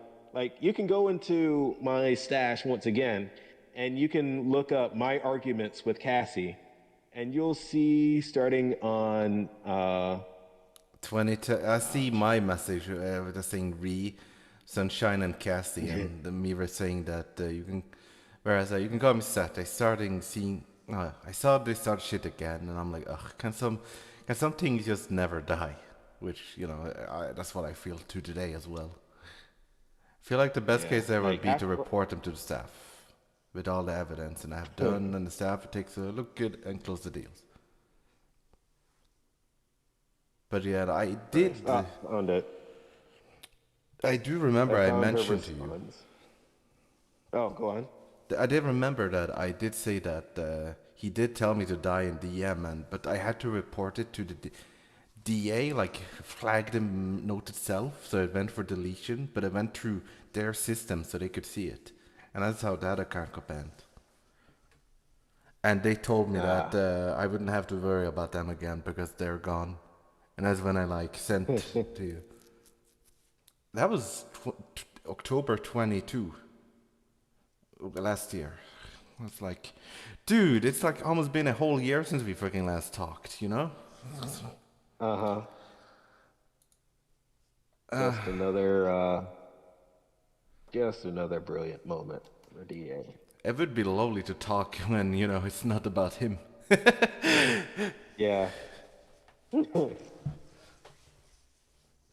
you can go into my stash once again, and you can look up my arguments with Cassie, and you'll see starting on 20. I see my message with the saying Sunshine and Cassie, and the Mira saying that you can. Whereas you can call me Seth. I saw they start shit again, and I'm like, ugh, can some things just never die? Which that's what I feel today as well. I feel like the best case ever would be to report them to the staff with all the evidence, and I have done, and the staff takes a look good and close the deals. But yeah, I did. Found it. I do remember I mentioned to you. Oh, go on. I did remember that I did say that he did tell me to die in DM, but I had to report it to the DA, like flag the note itself, so it went for deletion, but it went through their system so they could see it, and that's how that account got banned. And they told me that I wouldn't have to worry about them again because they're gone, and that's when I sent to you. That was October 22. Last year. It's like, dude, it's like almost been a whole year since we freaking last talked, Just another brilliant moment for DA. It would be lovely to talk when, it's not about him. Yeah.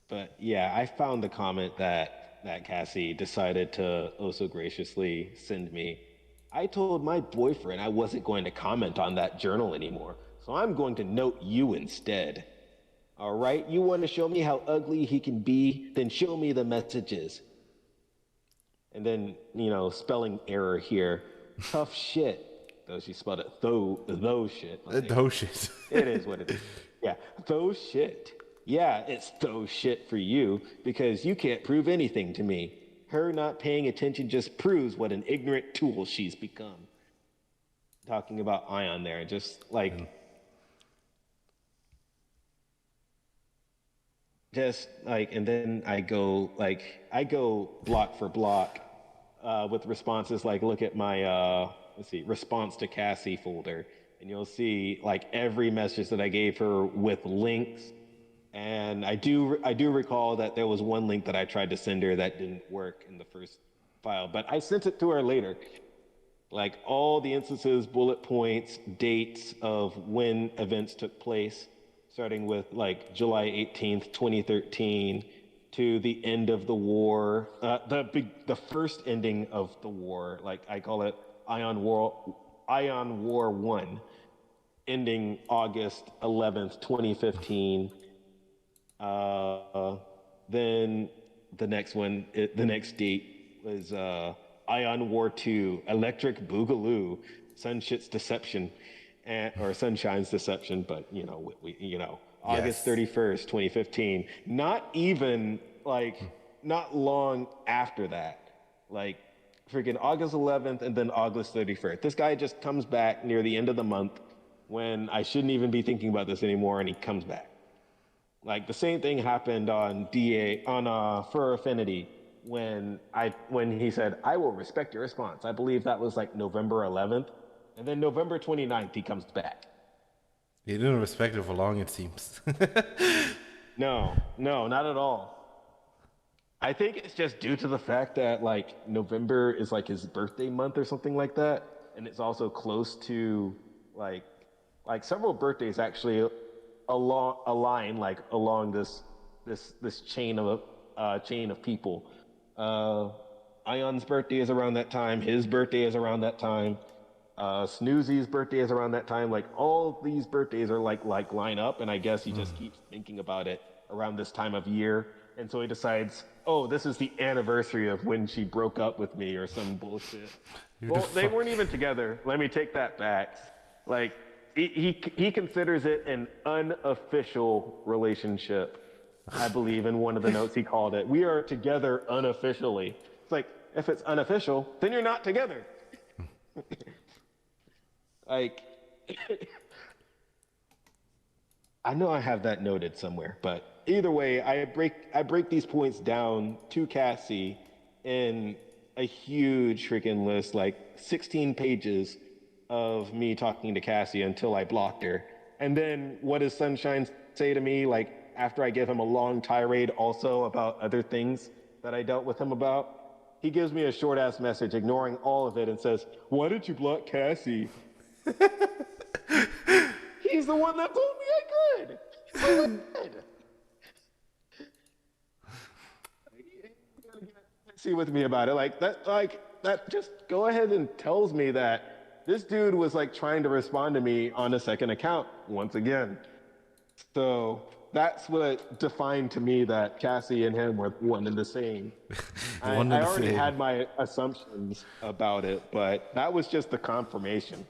But yeah, I found the comment that Cassie decided to so graciously send me. I told my boyfriend I wasn't going to comment on that journal anymore, so I'm going to note you instead. All right, you want to show me how ugly he can be? Then show me the messages. And then, spelling error here. Tough shit. Though she spelled it though shit. Though shit. It is what it is. Yeah, though shit. Yeah, it's though shit for you because you can't prove anything to me. Her not paying attention just proves what an ignorant tool she's become. Talking about Ion there, just like... and then I go block for block with responses like, look at my, response to Cassie folder. And you'll see every message that I gave her with links. And I do recall that there was one link that I tried to send her that didn't work in the first file, but I sent it to her later. All the instances, bullet points, dates of when events took place, starting with July 18th, 2013 to the end of the war, the first ending of the war, I call it Ion War 1, ending August 11th, 2015. Then the next date was Ion War 2, Electric Boogaloo, Sunshine's Deception, or Sunshine's Deception, but August 31st, 2015. Not even not long after that, like freaking August 11th and then August 31st. This guy just comes back near the end of the month when I shouldn't even be thinking about this anymore, and he comes back. Like the same thing happened on Fur Affinity when he said, "I will respect your response." I believe that was like November 11th, and then November 29th he comes back. You didn't respect it for long, it seems. No, not at all. I think it's just due to the fact that like November is like his birthday month or something like that, and it's also close to like several birthdays actually align like along this chain of people. Ion's birthday is around that time. His birthday is around that time. Snoozy's birthday is around that time. Like all these birthdays are like line up, and I guess he just keeps thinking about it around this time of year, and so he decides, oh, this is the anniversary of when she broke up with me or some bullshit. Well, they weren't even together. Let me take that back. Like he considers it an unofficial relationship. I believe in one of the notes he called it. We are together unofficially. It's like, if it's unofficial, then you're not together. Like, I know I have that noted somewhere, but either way, I break these points down to Cassie in a huge freaking list, like 16 pages of me talking to Cassie until I blocked her. And then what does Sunshine say to me, like, after I give him a long tirade also about other things that I dealt with him about? He gives me a short-ass message ignoring all of it and says, "Why did you block Cassie?" He's the one that told me I could. He's the one that did. See with me about it. Like that just go ahead and tells me that this dude was like trying to respond to me on a second account once again. So that's what defined to me that Cassie and him were one and the same. I already had my assumptions about it, but that was just the confirmation.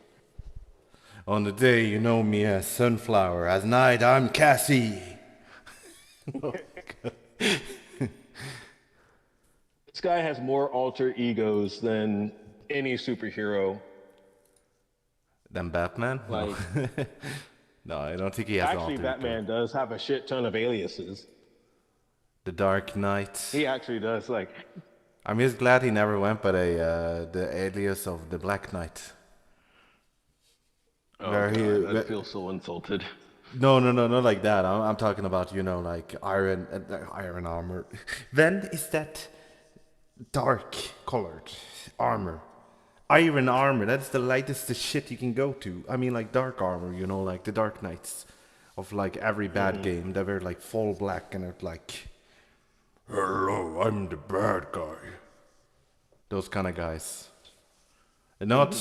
On the day you know me as Sunflower, as night I'm Cassie. Oh, this guy has more alter egos than any superhero. Than Batman? Like, no, I don't think he has. Actually, Batman does have a shit ton of aliases. The Dark Knight. He actually does. Like, I'm just glad he never went by the alias of the Black Knight. oh God, I feel so insulted. No, not like that. I'm talking about, you know, like iron armor. Then is that dark colored armor. Iron armor, that's the lightest shit you can go to. I mean, like dark armor, you know, like the Dark Knights of like every bad game. They were like full black and it's like, hello, I'm the bad guy. Those kind of guys. And not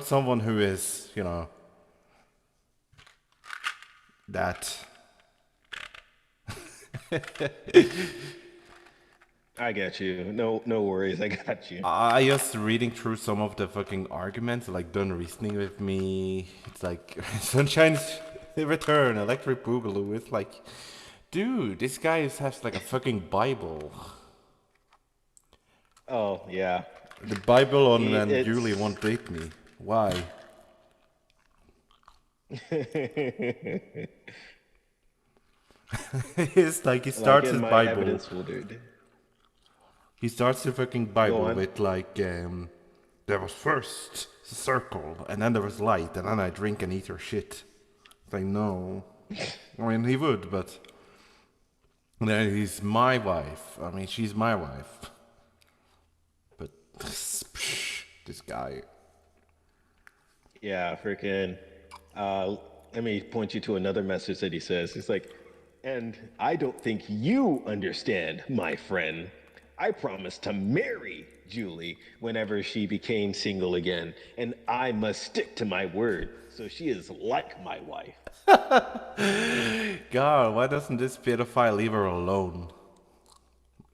someone who is, you know, that. I got you. No worries. I got you. I just reading through some of the fucking arguments, like done reasoning with me. It's like Sunshine's return, Electric Boogaloo. It's like, dude, this guy has like a fucking Bible. Oh yeah. The Bible on and Julie won't date me. Why? It's like he starts his Bible. He starts the fucking Bible with like, there was first a circle, and then there was light, and then I drink and eat your shit. It's like, no. I mean, he would, but then he's my wife. I mean, she's my wife. But this guy. Yeah, freaking. Let me point you to another message that he says. He's like, and I don't think you understand, my friend. I promised to marry Julie whenever she became single again, and I must stick to my word, so she is like my wife. God, why doesn't this pedophile leave her alone?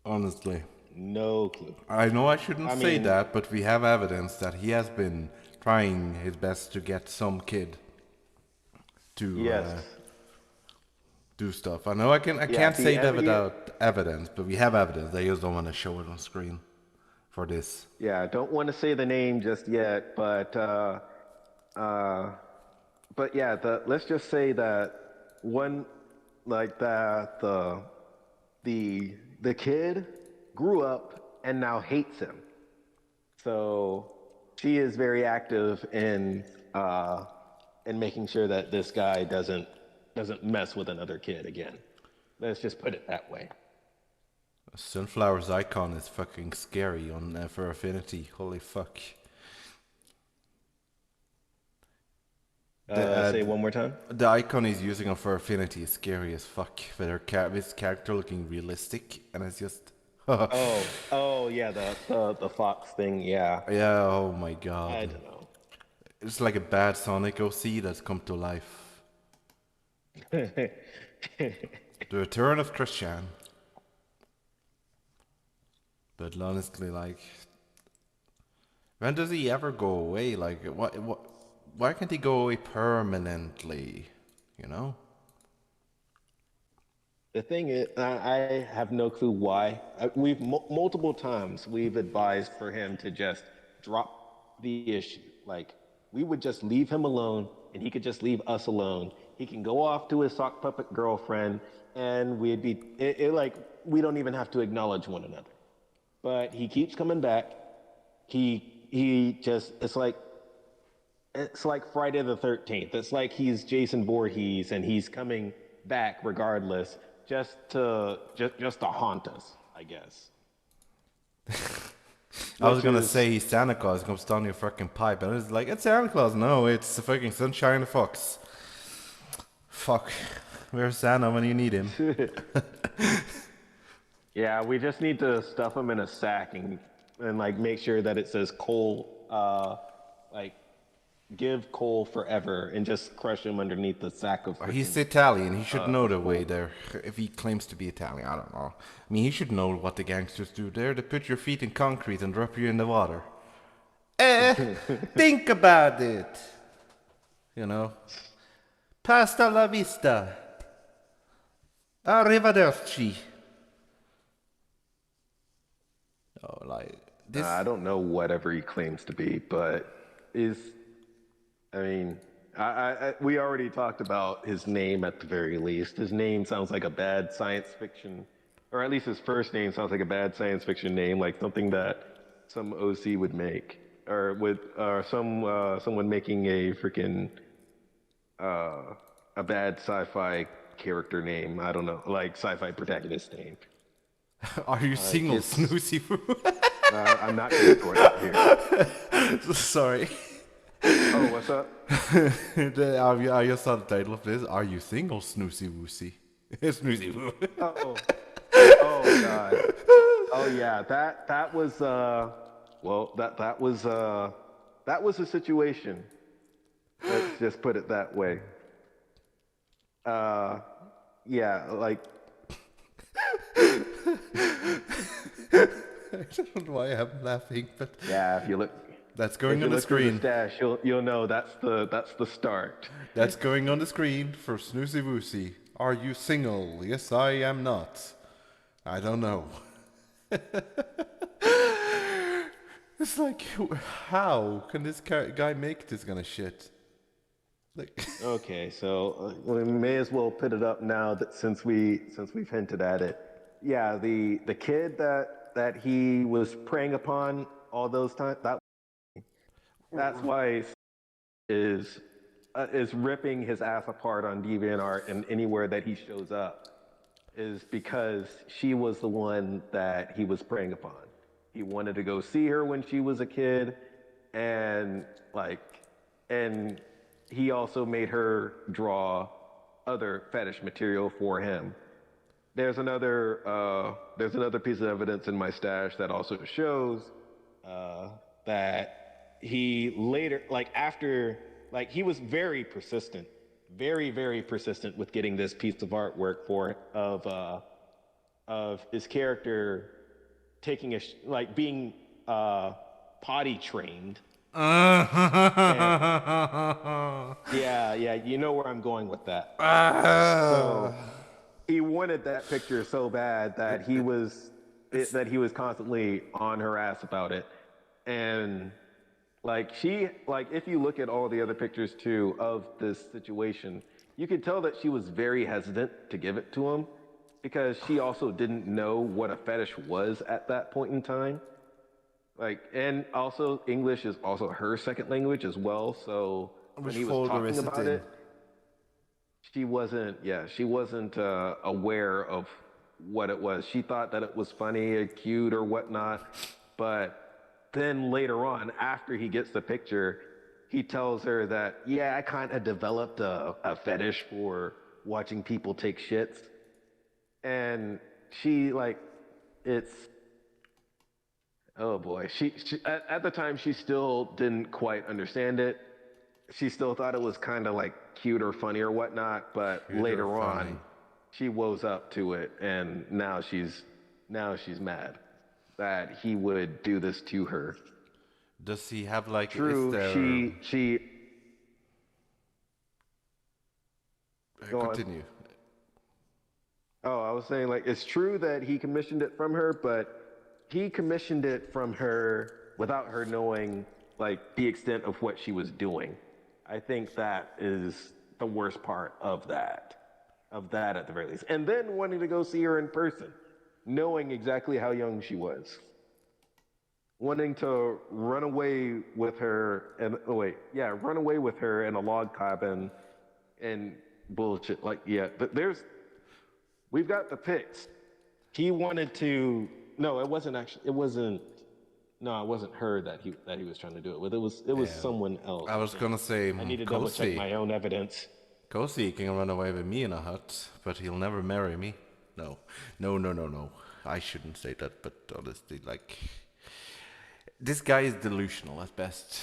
Honestly. No clue. I know I shouldn't say that, but we have evidence that he has been trying his best to get some kid to do stuff. I know I can't say that without evidence, but we have evidence. They just don't want to show it on screen for this. Yeah, I don't want to say the name just yet, uh, but yeah, let's just say that one, like the kid grew up and now hates him. So she is very active in making sure that this guy doesn't mess with another kid again. Let's just put it that way. Sunflower's icon is fucking scary on for Affinity. Holy fuck. Say one more time. The icon he's using on for Affinity is scary as fuck. With his character looking realistic, and it's just. Oh yeah, the fox thing. Yeah, Yeah. Oh my god. I don't know. It's like a bad Sonic OC that's come to life. The return of Christian. But honestly, like, when does he ever go away? Like, why can't he go away permanently? You know? The thing is, I have no clue why. We've multiple times we've advised for him to just drop the issue. Like, we would just leave him alone, and he could just leave us alone. He can go off to his sock puppet girlfriend, and we'd be like we don't even have to acknowledge one another. But he keeps coming back. He just it's like Friday the 13th. It's like he's Jason Voorhees, and he's coming back regardless, just to haunt us, I guess. I was gonna say Santa Claus comes down your fucking pipe, and it's like, it's Santa Claus. No, it's the fucking Sunshine the Fox. Fuck. Where's Santa when you need him? Yeah, we just need to stuff him in a sack and like make sure that it says Cole, like give Cole forever, and just crush him underneath the sack of. He's Italian. He should know the way there. If he claims to be Italian, I don't know. I mean, he should know what the gangsters do there. They put your feet in concrete and drop you in the water. Think about it. You know. Pasta la vista. Arrivederci. Oh, like this. I don't know whatever he claims to be, but I mean, we already talked about his name at the very least. His name sounds like a bad science fiction, or at least his first name sounds like a bad science fiction name, like something that some OC would make, or someone making a freaking a bad sci-fi character name. I don't know, like sci-fi protagonist name. Are you single, Snoozy Woo? I'm not going to throw it out here. Sorry. Oh, what's up? I just saw the title of this. Are you single, Snoozy Woosy? Snoozy Woo. Oh god. Oh yeah, that was that was a situation. Let's just put it that way. Yeah, like. I don't know why I'm laughing, but yeah, if you look. That's going on the screen. Stash, you'll know that's the start. That's going on the screen for Snoozy Woosy. Are you single? Yes, I am not. I don't know. It's like, how can this guy make this kind of shit? Like. Okay, so we may as well put it up now that since we've hinted at it. Yeah, the kid that he was preying upon all those times. That's why is ripping his ass apart on DeviantArt and anywhere that he shows up, is because she was the one that he was preying upon. He wanted to go see her when she was a kid, and he also made her draw other fetish material for him. There's another piece of evidence in my stash that also shows that he later, he was very persistent, very persistent with getting this piece of artwork of his character taking being potty trained. Yeah, you know where I'm going with that. So he wanted that picture so bad that he was that he was constantly on her ass about it. And like if you look at all the other pictures too of this situation, you could tell that she was very hesitant to give it to him because she also didn't know what a fetish was at that point in time. Like, and also English is also her second language as well. So when Which he was folder is talking it about in? it, she wasn't aware of what it was. She thought that it was funny or cute or whatnot. But then later on, after he gets the picture, he tells her that, yeah, I kind of developed a fetish for watching people take shits. And she, like, it's, oh boy. She at the time, she still didn't quite understand it. She still thought it was kind of like cute or funny or whatnot, but Cute or later funny. on, she woes up to it, and now she's mad that he would do this to her. Does he have like? Is True, there? she go on. Continue. Oh, I was saying, like, it's true that he commissioned it from her, but he commissioned it from her without her knowing, like, the extent of what she was doing. I think that is the worst part of that at the very least. And then wanting to go see her in person, knowing exactly how young she was. Wanting to run away with her and, run away with her in a log cabin and bullshit. Like, yeah, but we've got the pics. He wanted to. No, it wasn't actually. It wasn't. No, it wasn't her that he was trying to do it with. It was someone else. I was gonna say, I need to double check my own evidence. Kosi can run away with me in a hut, but he'll never marry me. No. I shouldn't say that, but honestly, like, this guy is delusional at best.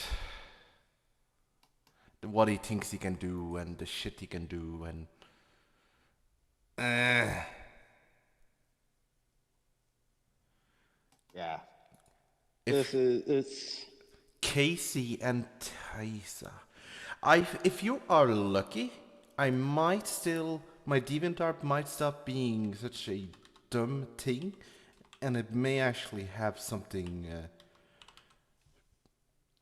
What he thinks he can do and the shit he can do and. Yeah. It's Casey and Tysa. If you are lucky, my DeviantArt might stop being such a dumb thing, and it may actually have something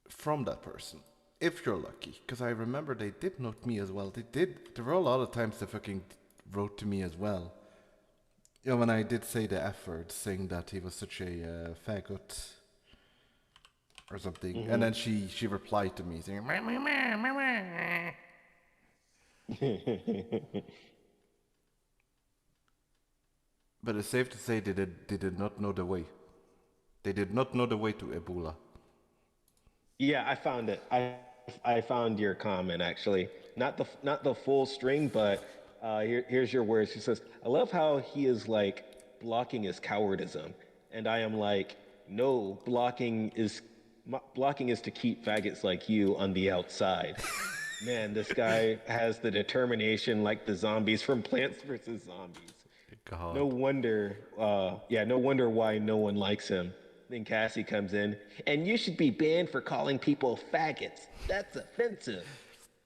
from that person. If you're lucky, because I remember they did note me as well. There were a lot of times they fucking wrote to me as well. You know, when I did say the F word, saying that he was such a faggot or something, and then she replied to me saying, "Meh, meh, meh, meh, meh." But it's safe to say they did not know the way. They did not know the way to Ebola. Yeah, I found it. I found your comment actually. Not the full string, but here's your words. He says, "I love how he is like blocking his cowardism," and I am like, "No, blocking is to keep faggots like you on the outside." Man, this guy has the determination like the zombies from Plants vs. Zombies. God. No wonder, no wonder why no one likes him. Then Cassie comes in, and you should be banned for calling people faggots. That's offensive.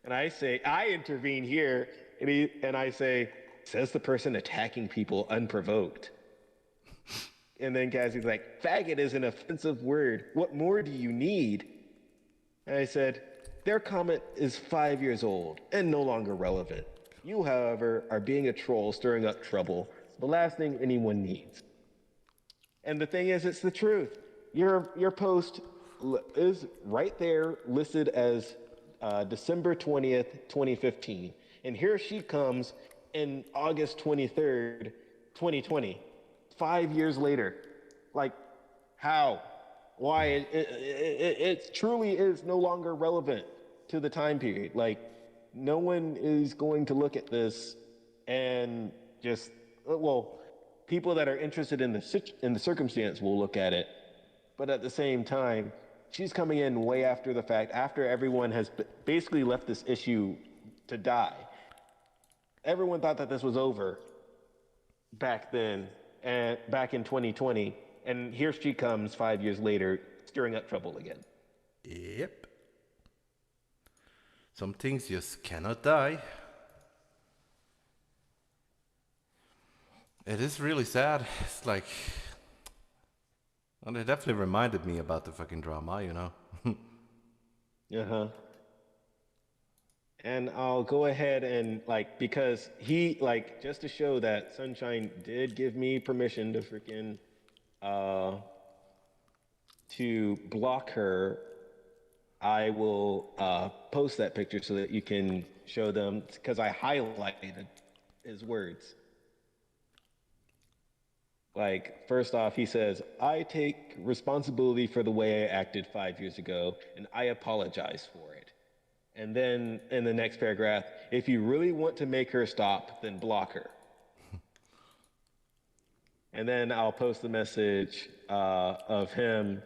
And I intervene here, and I say, says the person attacking people unprovoked. And then Cassie's like, faggot is an offensive word. What more do you need? And I said, their comment is 5 years old and no longer relevant. You, however, are being a troll stirring up trouble, the last thing anyone needs. And the thing is, it's the truth. Your post is right there listed as December 20th, 2015. And here she comes in August 23rd, 2020, 5 years later. Like, how? Why? It truly is no longer relevant to the time period. Like, no one is going to look at this and just, well, people that are interested in the circumstance will look at it. But at the same time, she's coming in way after the fact, after everyone has basically left this issue to die. Everyone thought that this was over back then, and back in 2020, and here she comes 5 years later, stirring up trouble again. Yep. Some things just cannot die. It is really sad. It's like, And it definitely reminded me about the fucking drama, you know. Uh-huh. And I'll go ahead and like because he like just to show that Sunshine did give me permission to freaking uh to block her, I will post that picture so that you can show them because I highlighted his words. Like, first off, he says, I take responsibility for the way I acted 5 years ago, and I apologize for it. And then in the next paragraph, if you really want to make her stop, then block her. And then I'll post the message of him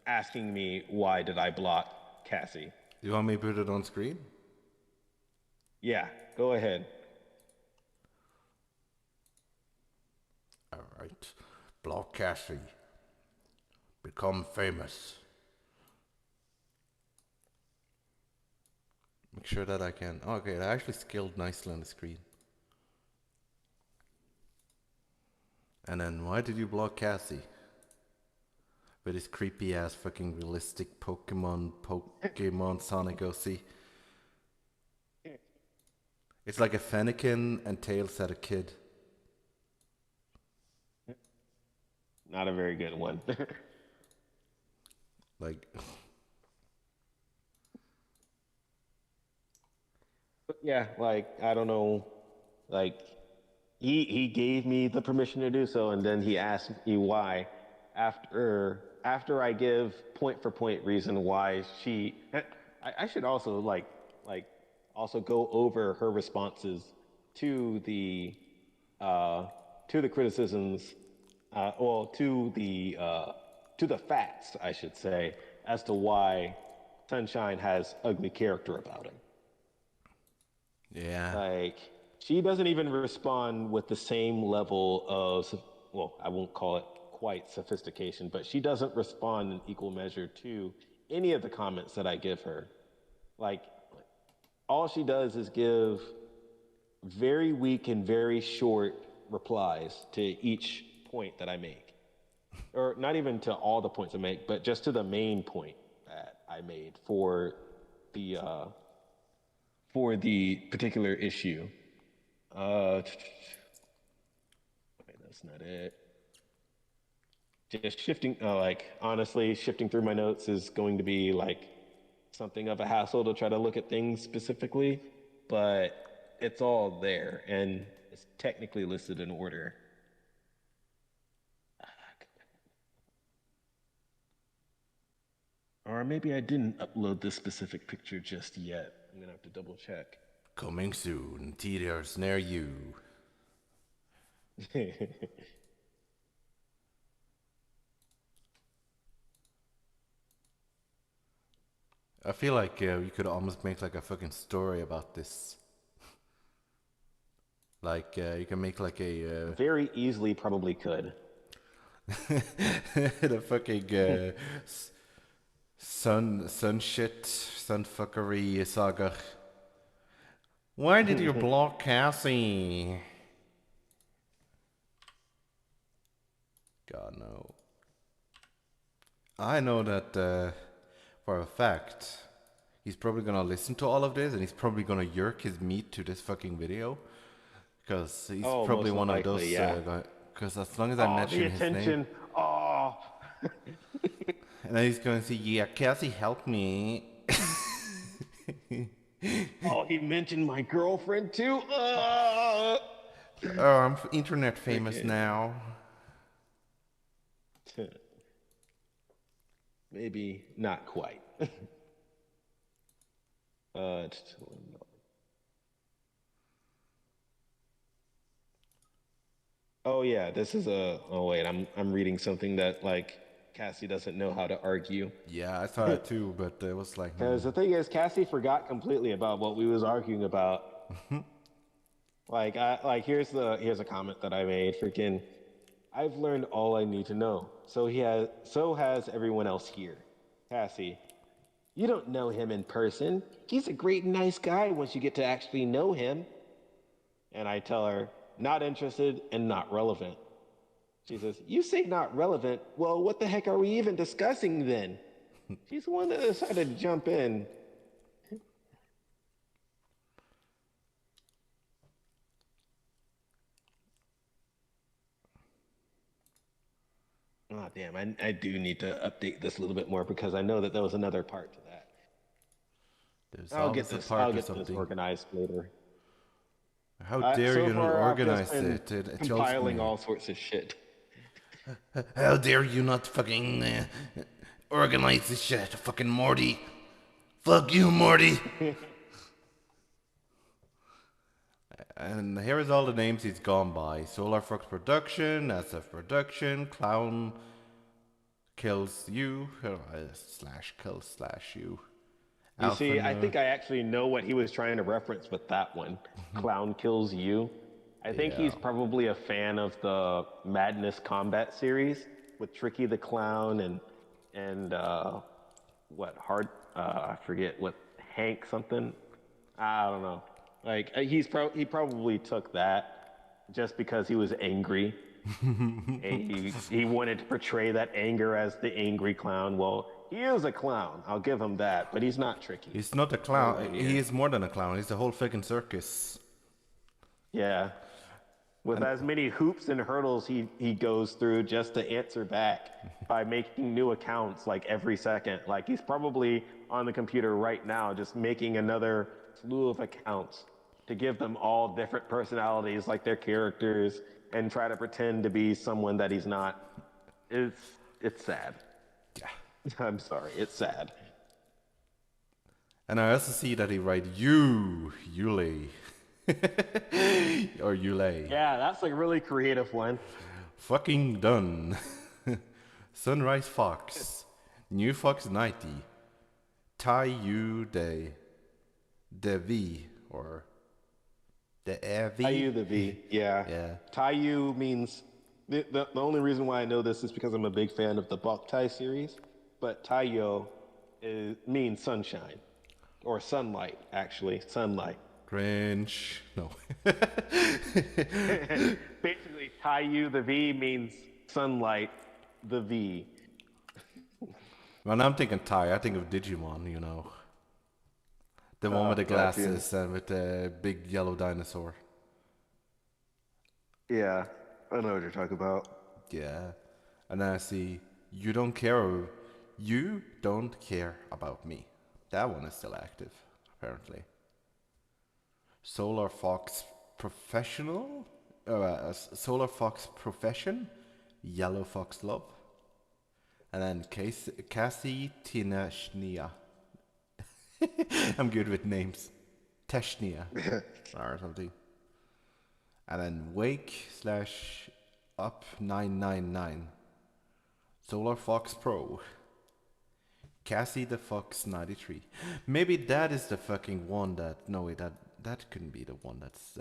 asking me, why did I block Cassie? You want me to put it on screen? Yeah, go ahead. Alright. Block Cassie. Become famous. Make sure that I can. Oh, okay, I actually scaled nicely on the screen. And then, why did you block Cassie? With his creepy ass fucking realistic Pokemon Sonic OC. It's like a Fennekin and Tails had a kid. Not a very good one. Like, Yeah, like I don't know, like he gave me the permission to do so, and then he asked me why. After I give point for point reason why she, I should also like also go over her responses to the criticisms, well to the facts I should say as to why Sunshine has ugly character about him. yeah. Like, she doesn't even respond with the same level of, well, I won't call it quite sophistication, but she doesn't respond in equal measure to any of the comments that I give her. Like, all she does is give very weak and very short replies to each point that I make. Or not even to all the points I make, but just to the main point that I made the for the particular issue. Wait, that's not it. Just shifting, like honestly, shifting through my notes is going to be like something of a hassle to try to look at things specifically, but it's all there and it's technically listed in order. Or maybe I didn't upload this specific picture just yet. I'm gonna have to double check. Coming soon, theaters near you. I feel like you could almost make like a fucking story about this. Like you can make like a Very easily probably could. the fucking sun fuckery saga. Why did you block Cassie? God no. I know that for a fact he's probably gonna listen to all of this and he's probably gonna yerk his meat to this fucking video. Because he's probably most one of likely, those yeah. because as long as I mention the his attention. name, Oh. and then he's going to say, "Yeah, Cassie, help me." Oh, he mentioned my girlfriend too. Oh, I'm internet famous now. Maybe not quite. Oh yeah, this is a. Oh wait, I'm reading something that like Cassie doesn't know how to argue. Yeah, I thought it too, but it was like, Because the thing is, Cassie forgot completely about what we was arguing about. Here's a comment that I made. Freaking, I've learned all I need to know. So has everyone else here. Cassie, you don't know him in person. He's a great and nice guy once you get to actually know him. And I tell her, not interested and not relevant. She says, "You say not relevant. Well, what the heck are we even discussing then?" She's the one that decided to jump in. Oh, damn. I do need to update this a little bit more because I know that there was another part to that. There's I'll get always a this. part I'll of get this something. organized later. How dare So you not far, I've just organize been it? It tells compiling me. all sorts of shit. How dare you not fucking organize this shit, fucking Morty. Fuck you, Morty. And here is all the names he's gone by. SolarFoxProduction, SF Clown kills you, slash kills slash you. You see, I Alpha, think I actually know what he was trying to reference with that one. Clown kills you. I think yeah. he's probably a fan of the Madness Combat series with Tricky the Clown and what hard I forget what Hank something. I don't know. Like he probably took that just because he was angry. And he wanted to portray that anger as the angry clown. Well, he is a clown. I'll give him that, but he's not tricky. He's not a Nowhere clown. near. He is more than a clown. He's the whole fucking circus. Yeah. With as many hoops and hurdles he goes through just to answer back by making new accounts like every second. Like he's probably on the computer right now just making another slew of accounts to give them all different personalities like their characters and try to pretend to be someone that he's not. It's sad. Yeah. I'm sorry, it's sad. And I also see that he write Yule. Or Yule. Yeah, that's a really creative one. Fucking done. Sunrise Fox. New Fox 90. Tai Yu De V. Or the Evi. Taiyu the V, yeah. Yeah. Taiyu means the only reason why I know this is because I'm a big fan of the Boktai series, but Taiyo means sunshine or sunlight, actually, sunlight. Cringe. No. Basically, Taiyu the V means sunlight, the V. When I'm thinking Tai, I think of Digimon, you know. The one with the gotcha. glasses and with the big yellow dinosaur. Yeah, I know what you're talking about. Yeah. And then I see, you don't care about me. That one is still active, apparently. Solar Fox Professional? Solar Fox Profession? Yellow Fox Love. And then Cassie Tina Shnia. I'm good with names. Teshnia. Or something. And then Wake / Up 999. Solar Fox Pro. Cassie the Fox 93. Maybe that is the fucking one that. No, wait, that couldn't be the one that's.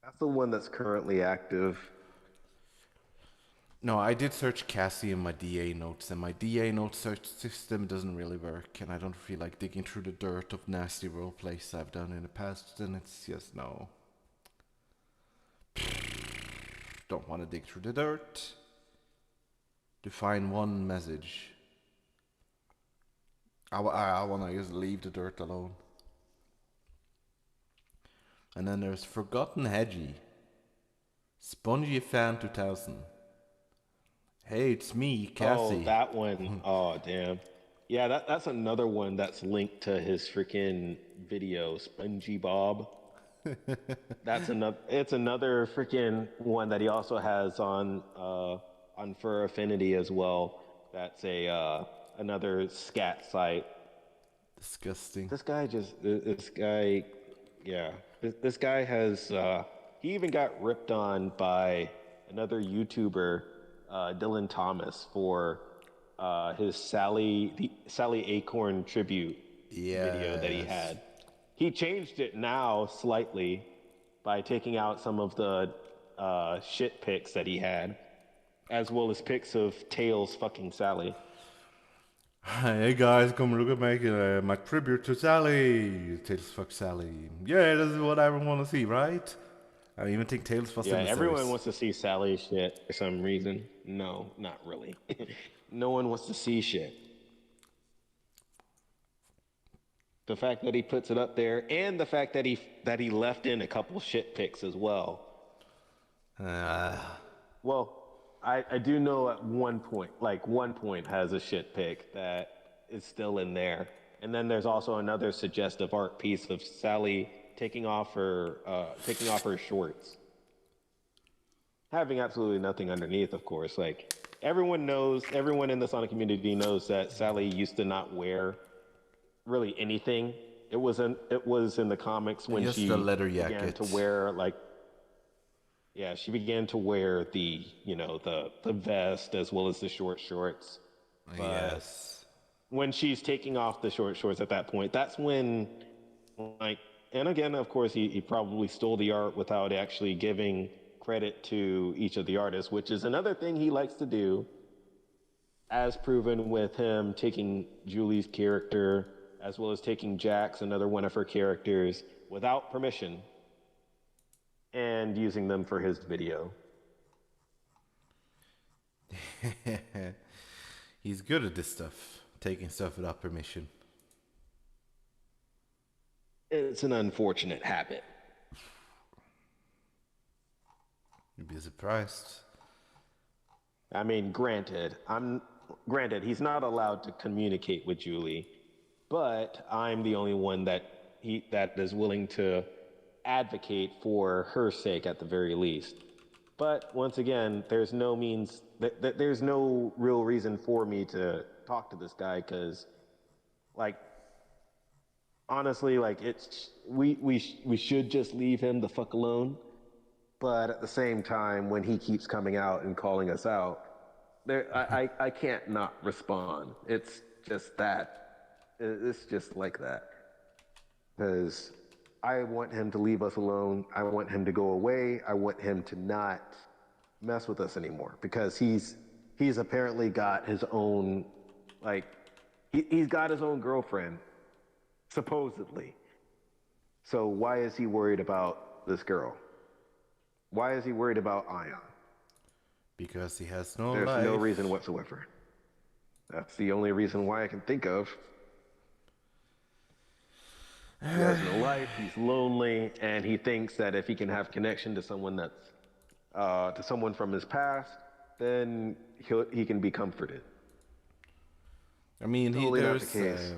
That's the one that's currently active. No, I did search Cassie in my DA notes, and my DA note search system doesn't really work, and I don't feel like digging through the dirt of nasty roleplays I've done in the past, and it's just no. Don't want to dig through the dirt to find one message. I want to just leave the dirt alone. And then there's Forgotten Hedgie. Spongy Fan 2000. Hey, it's me, Cassie. Oh, that one. Oh, damn. Yeah, that's another one that's linked to his freaking video, Spongy Bob. That's another. It's another freaking one that he also has on Fur Affinity as well. That's a another scat site. Disgusting. This guy, yeah. This guy has. He even got ripped on by another YouTuber, Dylan Thomas, for his Sally Acorn tribute video that he had. He changed it now slightly by taking out some of the shit pics that he had, as well as pics of Tails fucking Sally. Hey guys, come look at my tribute to Sally. Tails fuck Sally. Yeah, this is what everyone want to see, right? I even think Tails was Yeah, in the everyone series. wants to see Sally shit for some reason. No, not really. No one wants to see shit. The fact that he puts it up there, and the fact that he left in a couple shit pics as well. Well, I do know at one point has a shit pic that is still in there, and then there's also another suggestive art piece of Sally taking off her shorts, having absolutely nothing underneath, of course. Like everyone in the Sonic community knows that Sally used to not wear really anything. It was in the comics when Just she the leather began jacket. to wear she began to wear the the vest as well as the short shorts. But Yes. when she's taking off the short shorts at that point, that's when and again, of course, he probably stole the art without actually giving credit to each of the artists, which is another thing he likes to do, as proven with him taking Julie's character as well as taking Jax, another one of her characters, without permission and using them for his video. He's good at this stuff, taking stuff without permission. It's an unfortunate habit. You'd be surprised. I mean, granted, he's not allowed to communicate with Julie, but I'm the only one that is willing to advocate for her sake at the very least. But once again, there's no real reason for me to talk to this guy because, like, honestly, like we should just leave him the fuck alone. But at the same time, when he keeps coming out and calling us out, I can't not respond. It's just that. It's just like that. Because I want him to leave us alone. I want him to go away. I want him to not mess with us anymore. Because he's apparently got his own, he's got his own girlfriend, supposedly. So why is he worried about this girl? Why is he worried about Ion? Because he has no There's life. no reason whatsoever. That's the only reason why I can think of. He has no life, he's lonely, and he thinks that if he can have connection to someone to someone from his past, then he can be comforted. I mean, Totally not the case.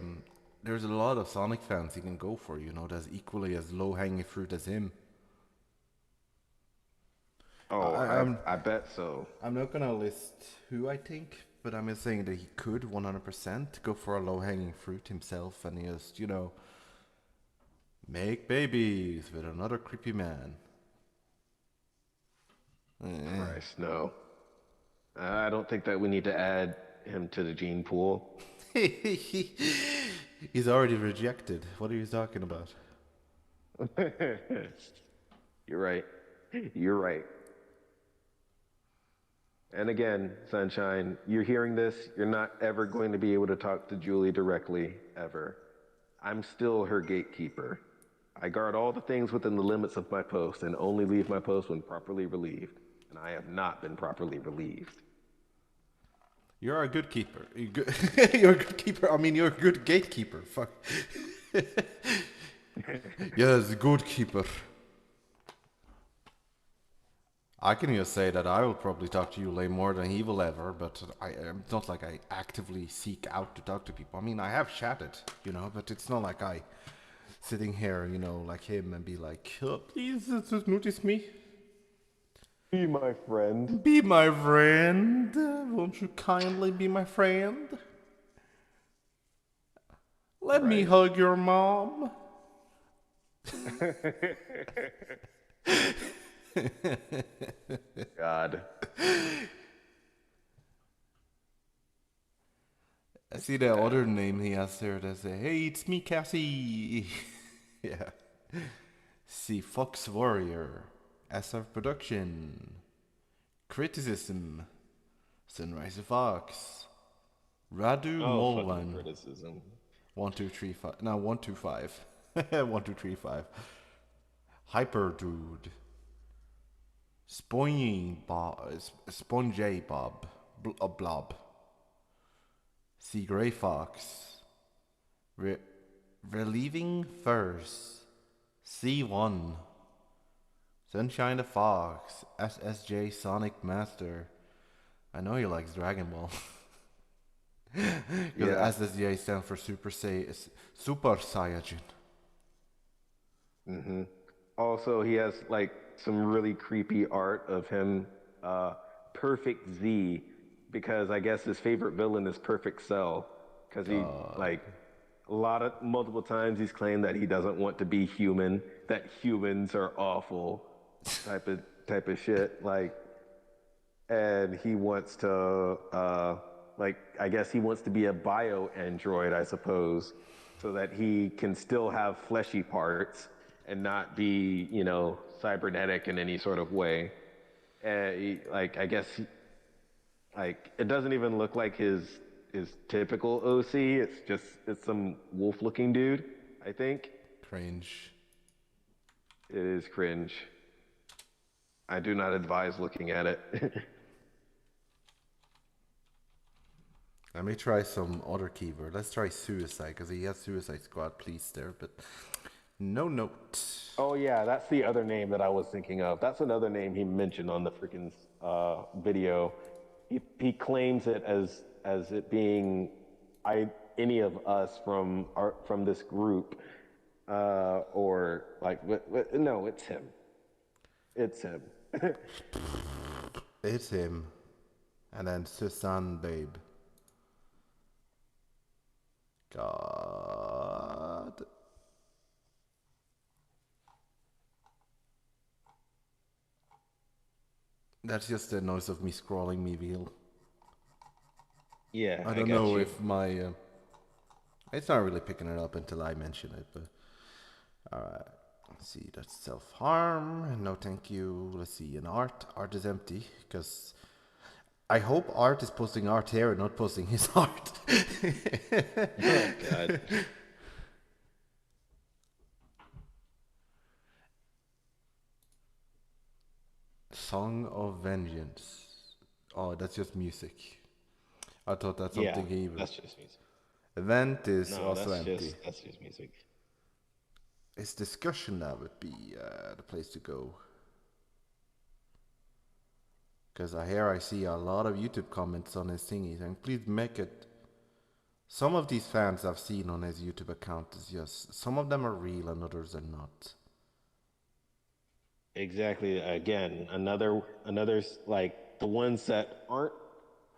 there's a lot of Sonic fans he can go for, that's equally as low-hanging fruit as him. Oh, I bet so. I'm not gonna list who I think, but I'm just saying that he could 100% go for a low-hanging fruit himself and just, make babies with another creepy man. Christ, no. I don't think that we need to add him to the gene pool. He's already rejected. What are you talking about? You're right. You're right. And again, Sunshine, you're hearing this, you're not ever going to be able to talk to Julie directly, ever. I'm still her gatekeeper. I guard all the things within the limits of my post and only leave my post when properly relieved. And I have not been properly relieved. You're a good keeper. You're a good keeper. I mean, you're a good gatekeeper. Fuck. Yes, good keeper. I can just say that I will probably talk to Yulei more than he will ever, but it's not like I actively seek out to talk to people. I mean, I have chatted, but it's not like I sitting here, like him and be like, oh, please just notice me. Be my friend. Be my friend. Won't you kindly be my friend? Let me hug your mom. God. I see the other name he has there that say, hey, it's me, Cassie. Yeah. See, Fox Warrior, SolarFoxProduction, Criticism, Sunrise Fox, Radu Molan. Criticism. 1235. No, 125. 1235. Hyper Dude. Spongy Bob, Blob, Sea Grey Fox, Relieving Furs, C1, Sunshine the Fox, SSJ Sonic Master. I know he likes Dragon Ball. Because Yeah. SSJ stands for Super Saiyajin. Also, he has like some really creepy art of him, Perfect Z, because I guess his favorite villain is Perfect Cell, because he like multiple times he's claimed that he doesn't want to be human, that humans are awful, type of shit. Like, and he wants to like I guess he wants to be a bio android, I suppose, so that he can still have fleshy parts and not be, you know, cybernetic in any sort of way. Like I guess like it doesn't even look like his typical OC. It's some wolf looking dude, I think. Cringe. It is cringe. I do not advise looking at it. Let me try some other keyword. Let's try Suicide, because he has Suicide Squad Police there, but no note. Oh yeah, that's the other name that I was thinking of. That's another name he mentioned on the freaking video. He claims it as it being any of us from this group, or like no, it's him. It's him. It's him. And then Susan Babe. God. That's just the noise of me scrolling me wheel. Yeah, I I don't got know you. if my... it's not really picking it up until I mention it, but... Alright. Let's see, that's self-harm. No thank you. Let's see, in art. Art is empty, because... I hope Art is posting art here and not posting his art. Oh God. Song of Vengeance. Oh, that's just music. I thought that's Yeah, something evil. that's just music. Event is No, also empty. that's just music. It's discussion that would be the place to go. Because here I see a lot of YouTube comments on his thingies, and please make it. Some of these fans I've seen on his YouTube account is just, some of them are real and others are not. Exactly. Again, like the ones that aren't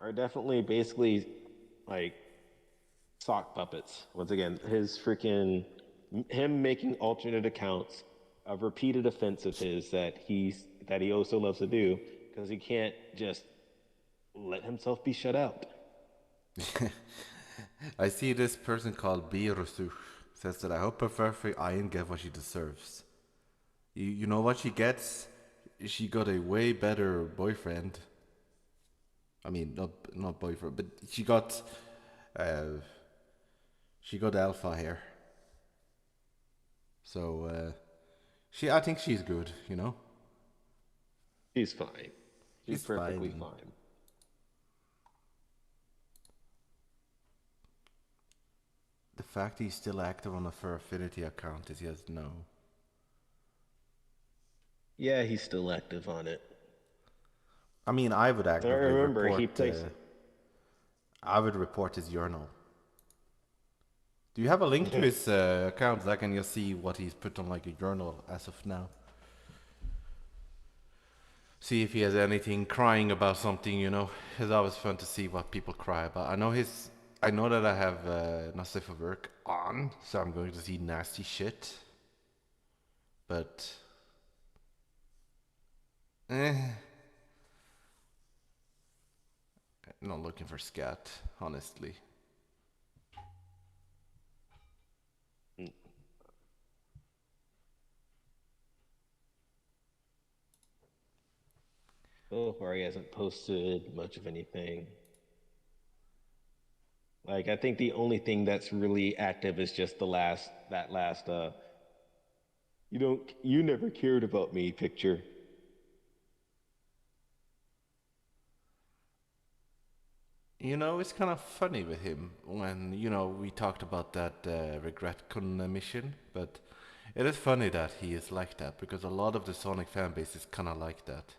are definitely basically like sock puppets. Once again, him making alternate accounts of repeated offense of his that he also loves to do because he can't just let himself be shut out. I see this person called Birusu says that I hope imperfect-ion get what she deserves. You know what she gets? She got a way better boyfriend. I mean, not boyfriend, but she got alpha here. So I think she's good, you know. She's fine. She's perfectly fine. fine. The fact he's still active on the Fur Affinity account is just no. Yeah, he's still active on it. I mean, I would I actively remember report. he plays. I would report his journal. Do you have a link to his account so I can just see what he's put on like a journal as of now? See if he has anything crying about something, you know. It's always fun to see what people cry about. I know that I have not safe for work on, so I'm going to see nasty shit. But I'm not looking for scat, honestly. So far, he hasn't posted much of anything. Like, I think the only thing that's really active is just that last, you never cared about me picture. You know, it's kind of funny with him when, you know, we talked about that regret con mission, but it is funny that he is like that because a lot of the Sonic fan base is kind of like that.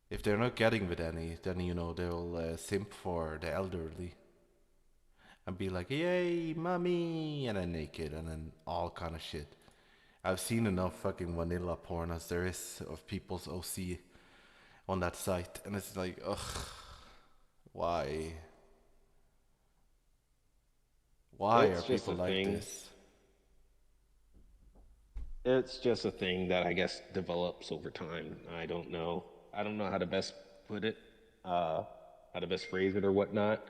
If they're not getting with any, then, you know, they'll simp for the elderly and be like, yay, mommy, and then naked and then all kind of shit. I've seen enough fucking vanilla porn as there is of people's OC on that site, and it's like, ugh, why? Why are It's just people a like thing. this? It's just a thing that I guess develops over time. I don't know. I don't know how to best put it, how to best phrase it or whatnot.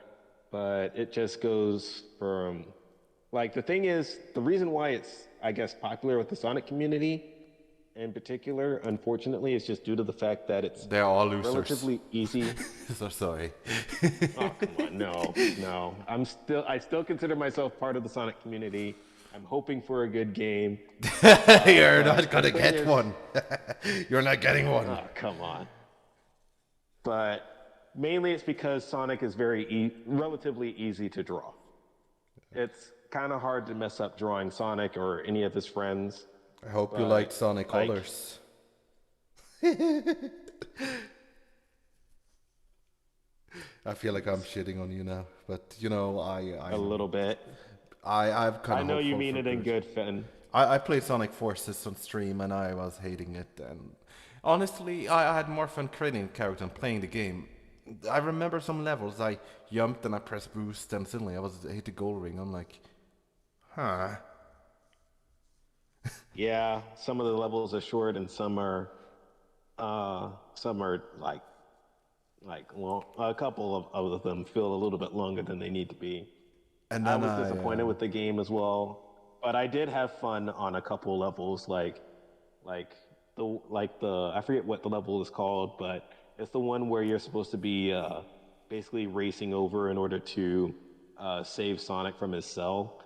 But it just goes from, like, the thing is, the reason why it's, I guess, popular with the Sonic community in particular, unfortunately, is just due to the fact that it's They're all losers. relatively easy. So sorry. Oh, come on, no, no. I still consider myself part of the Sonic community. I'm hoping for a good game. You're not gonna thing get is- one. You're not getting one. Oh, come on. But mainly it's because Sonic is relatively easy to draw. It's kind of hard to mess up drawing Sonic or any of his friends. I hope you like Sonic like- Colors. I feel like I'm shitting on you now, but you know, A little bit. I've kind I of. know you mean it in good fun. I played Sonic Forces on stream and I was hating it, and honestly I had more fun creating a character than playing the game. I remember some levels I jumped and I pressed boost and suddenly I was hit the goal ring. I'm like, huh. Yeah, some of the levels are short and some are long. A couple of them feel a little bit longer than they need to be. And I then was disappointed with the game as well, but I did have fun on a couple levels, like the I forget what the level is called, but it's the one where you're supposed to be basically racing over in order to save Sonic from his cell.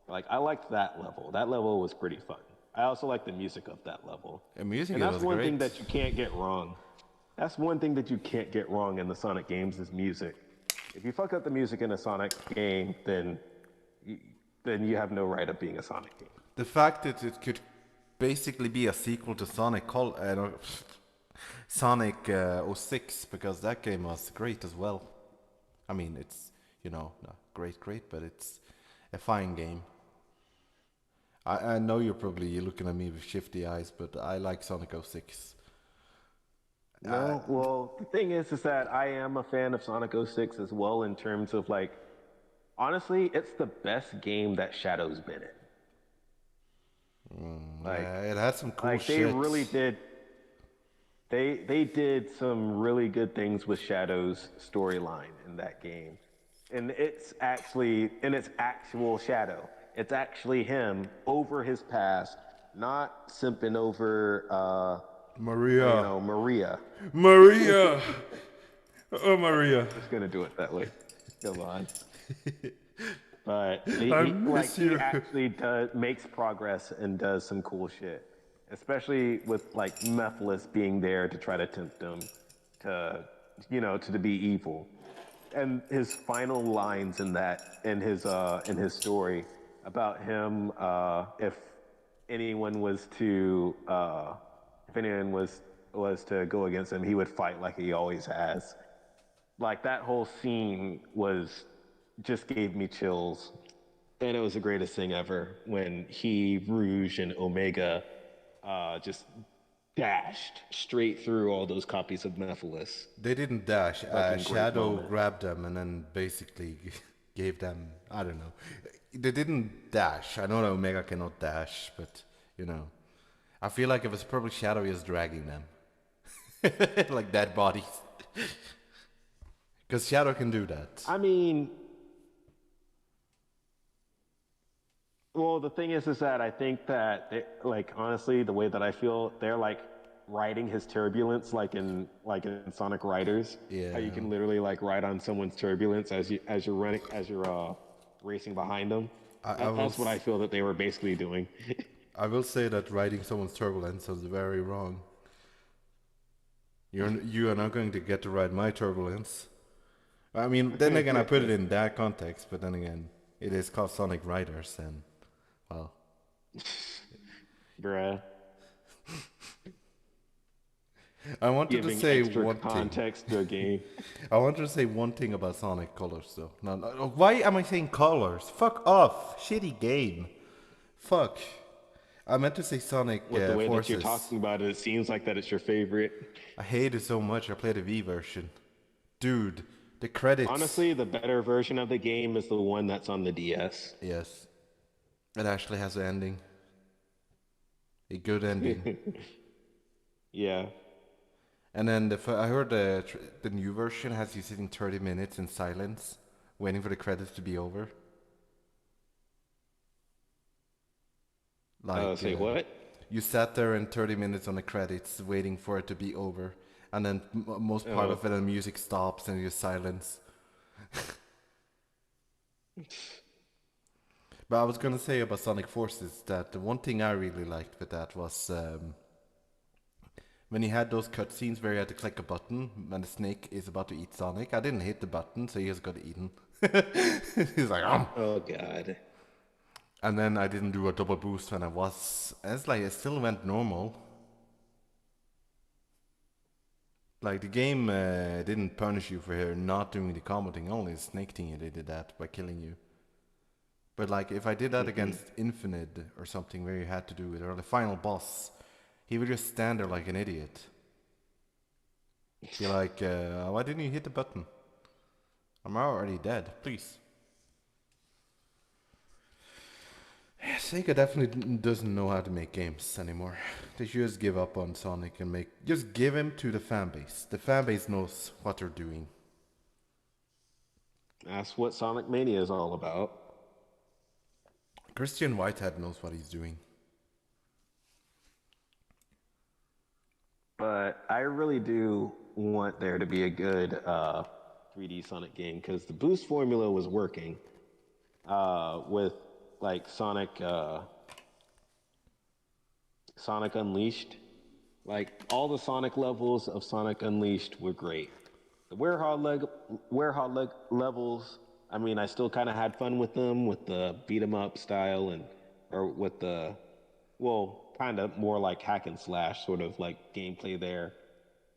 Like, I liked that level. That level was pretty fun. I also like the music of that level. the music And that's was one great. thing that you can't get wrong. That's one thing that you can't get wrong in the Sonic games is music. If you fuck up the music in a Sonic game, then you have no right of being a Sonic game. The fact that it could basically be a sequel to Sonic 06, because that game was great as well. I mean, it's, you know, not great, but it's a fine game. I know you're probably looking at me with shifty eyes, but I like Sonic 06. No, well, the thing is that I am a fan of Sonic 06 as well in terms of, like, honestly, it's the best game that Shadow's been in. It had some cool Like, shit. they really did. They did some really good things with Shadow's storyline in that game, and it's actual Shadow. It's actually him over his past, not simping over Maria. Maria. Maria! Oh, Maria. Just gonna do it that way. Come on. But he miss you. actually makes progress and does some cool shit, especially with like Mephiles being there to try to tempt him to be evil. And his final lines in his story about him, if anyone was to go against him, he would fight like he always has. Like, that whole scene just gave me chills. And it was the greatest thing ever when he, Rouge, and Omega just dashed straight through all those copies of Mephiles. They didn't dash. Fucking great Shadow moment. grabbed them and then basically gave them, I don't know. They didn't dash. I know that Omega cannot dash, but, you know. I feel like it was probably Shadow just dragging them. Like dead bodies. Because Shadow can do that. I mean, well, the thing is that I think that, honestly, the way that I feel, they're like riding his turbulence, like in Sonic Riders. Yeah. How you can literally like ride on someone's turbulence as you're racing behind them. That's what I feel that they were basically doing. I will say that riding someone's turbulence is very wrong. You are not going to get to ride my turbulence. I mean, then again, I put it in that context, but then again, it is called Sonic Riders, and well, Bruh. I wanted to Giving say extra one thing. context to a game. I wanted to say one thing about Sonic Colors, though. No, why am I saying Colors? Fuck off, shitty game. Fuck. I meant to say Sonic With the way Forces. that you're talking about it, it seems like that it's your favorite. I hate it so much. I played the V version. Dude, the credits. Honestly, the better version of the game is the one that's on the DS. Yes. It actually has an ending. A good ending. Yeah. And then I heard the new version has you sitting 30 minutes in silence, waiting for the credits to be over. Like, Say what? You sat there in 30 minutes on the credits, waiting for it to be over, and then most part of it, the music stops and you silence. But I was gonna say about Sonic Forces that the one thing I really liked with that was when he had those cutscenes where you had to click a button and the snake is about to eat Sonic. I didn't hit the button, so he just got eaten. He's like, oh god. And then I didn't do a double boost when I was. And it's like it still went normal. Like the game didn't punish you for not doing the combo thing, only the snake thing they did that by killing you. But like if I did that against Infinite or something where you had to do it, or the final boss, he would just stand there like an idiot. Be like, why didn't you hit the button? I'm already dead, please. Sega definitely doesn't know how to make games anymore. They should just give up on Sonic and just give him to the fan base. The fan base knows what they're doing. That's what Sonic Mania is all about. Christian Whitehead knows what he's doing. But I really do want there to be a good 3D Sonic game because the boost formula was working with like Sonic Unleashed. Like all the Sonic levels of Sonic Unleashed were great. The Werehog levels, I mean, I still kind of had fun with them with the beat 'em up style or with the, well, kind of more like hack and slash sort of like gameplay there.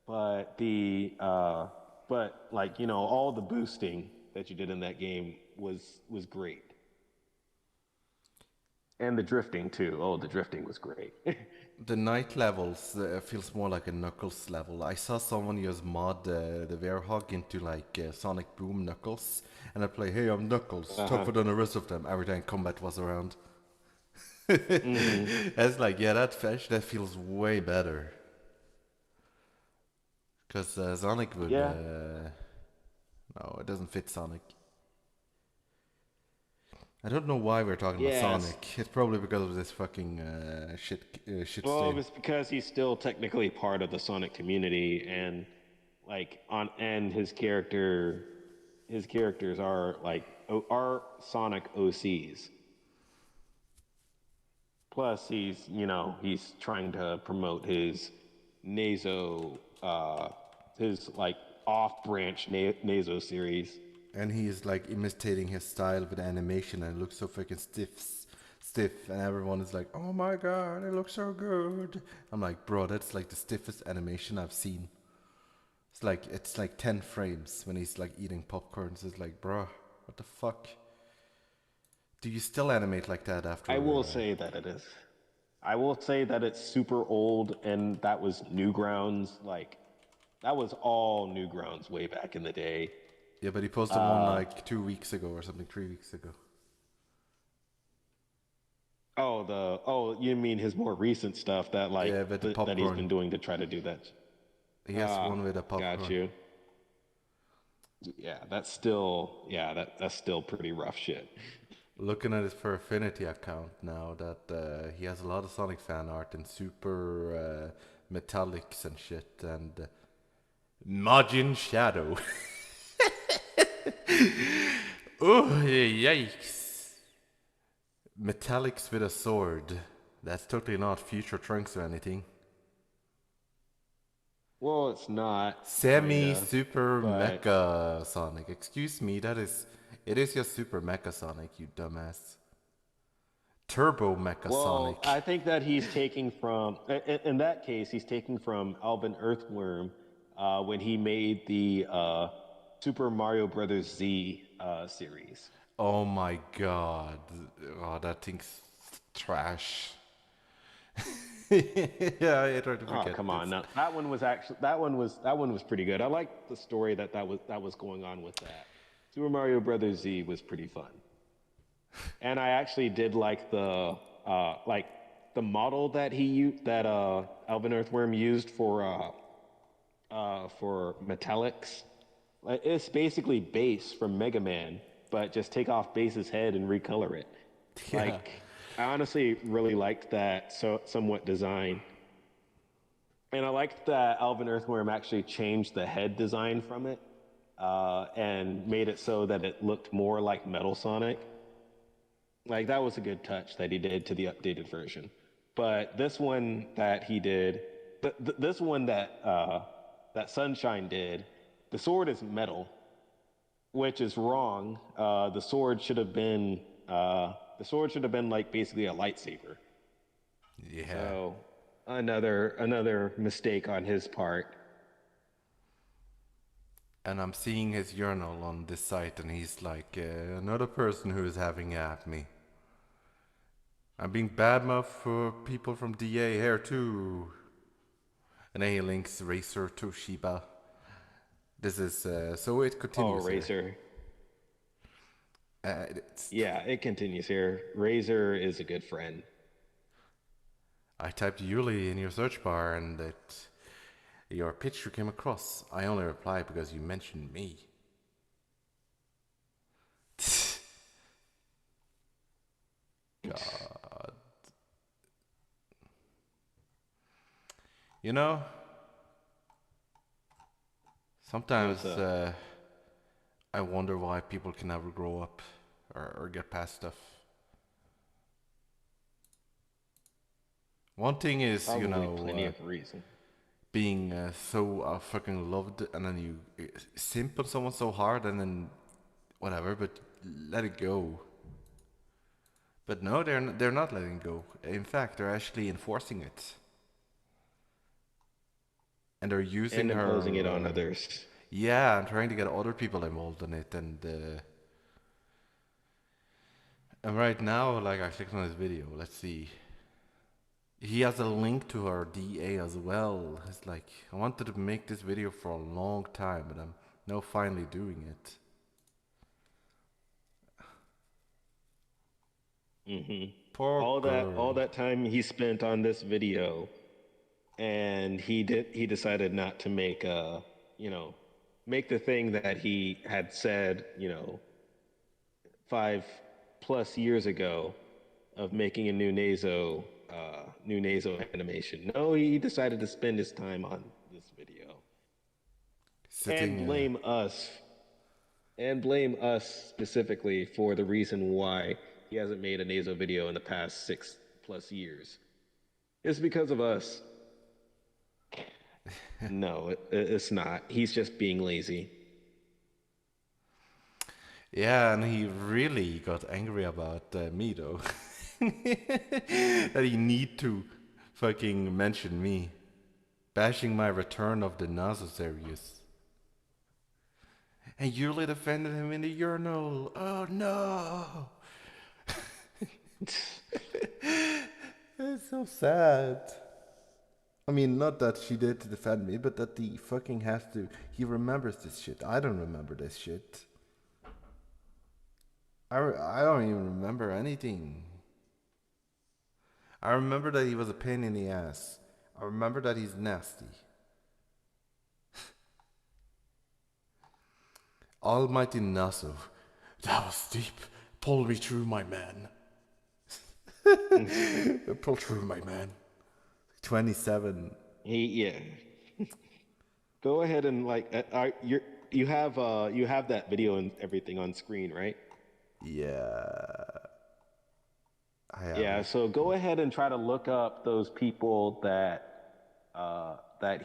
But but like, you know, all the boosting that you did in that game was great. And the drifting too. Oh, the drifting was great. The night levels feels more like a Knuckles level. I saw someone just mod the Werehog into like Sonic Boom Knuckles, and I play, hey, I'm Knuckles, tougher than the rest of them. Every time combat was around. It's like, yeah, that feels way better. Because Sonic would, no, it doesn't fit Sonic. I don't know why we're talking about Sonic. It's probably because of this fucking shit Well, stain. it's because he's still technically part of the Sonic community, and like his characters are like are Sonic OCs. Plus, he's trying to promote his Nazo, his like off-branch Nazo series. And he is like imitating his style with animation, and it looks so fucking stiff, and everyone is like, oh my god, it looks so good. I'm like, bro, that's like the stiffest animation I've seen. It's like 10 frames when he's like eating popcorn. So it's like, bro, what the fuck? Do you still animate like that after? I will say that it is. I will say that it's super old, and that was Newgrounds. Like, that was all Newgrounds way back in the day. Yeah, but he posted one like 2 weeks ago or something, 3 weeks ago. Oh, you mean his more recent stuff that like with the that he's popcorn. been doing to try to do that? He has one with a popcorn. Got you. Yeah, that's still that's still pretty rough shit. Looking at his For Affinity account now, that he has a lot of Sonic fan art and super metallics and shit, and Majin Shadow. Oh, yikes. Metallics with a sword. That's totally not Future Trunks or anything. Well, it's not Semi kinda, Super but Mecha Sonic. Excuse me, it is your Super Mecha Sonic, you dumbass. Turbo Mecha well, Sonic. I think that he's taking from in that case he's taking from Alvin Earthworm when he made the Super Mario Brothers Z series. Oh my god. Oh, that thing's trash. Yeah, I tried to Oh, forget come on! this. Now that one was actually that one was pretty good. I liked the story that was going on with that. Super Mario Brothers Z was pretty fun, and I actually did like the model that he used that Alvin Earthworm used for Metallics. Like, it's basically Base from Mega Man, but just take off Base's head and recolor it. Yeah. Like, I honestly really liked that somewhat design. And I liked that Alvin Earthworm actually changed the head design from it and made it so that it looked more like Metal Sonic. Like, that was a good touch that he did to the updated version. But this one that he did, this one that Sunshine did, the sword is metal, which is wrong. The sword should have been like basically a lightsaber. Yeah. So another mistake on his part. And I'm seeing his journal on this site, and he's like another person who is having at me. I'm being badmouthed for people from DA here too. And then he links Racer Toshiba. This is so it Oh, continues here. Razor. It's, Yeah, it continues here. Razor is a good friend. I typed Yuli in your search bar, and your picture came across. I only replied because you mentioned me. God. You know, sometimes What's up? I wonder why people can never grow up or get past stuff. One thing is, Probably plenty of reason. being so fucking loved, and then you simp on someone so hard, and then whatever, but let it go. But no, they're not letting go. In fact, they're actually enforcing it, and they're using And imposing it her. on others. Yeah, and trying to get other people involved in it, and right now, like I clicked on this video. Let's see. He has a link to our DA as well. It's like I wanted to make this video for a long time, but I'm now finally doing it. Poor All girl. that time he spent on this video, and he decided not to make you know make the thing that he had said 5+ years ago of making a new Nazo animation. No, he decided to spend his time on this video and Sitting. blame us specifically for the reason why he hasn't made a Nazo video in the past 6+ years. It's because of us. No, it's not. He's just being lazy. Yeah, and he really got angry about me though. That he need to fucking mention me, bashing my return of the Nazo series. And Yuli defended him in the urinal. Oh no! It's so sad. I mean, not that she did to defend me, but that he fucking has to. He remembers this shit. I don't remember this shit. I don't even remember anything. I remember that he was a pain in the ass. I remember that he's nasty. Almighty Naso. That was deep. Pull me through, my man. Pull through, my man. 27. Yeah. Go ahead and you have that video and everything on screen, right? Yeah. I have Yeah. it. So go ahead and try to look up those people that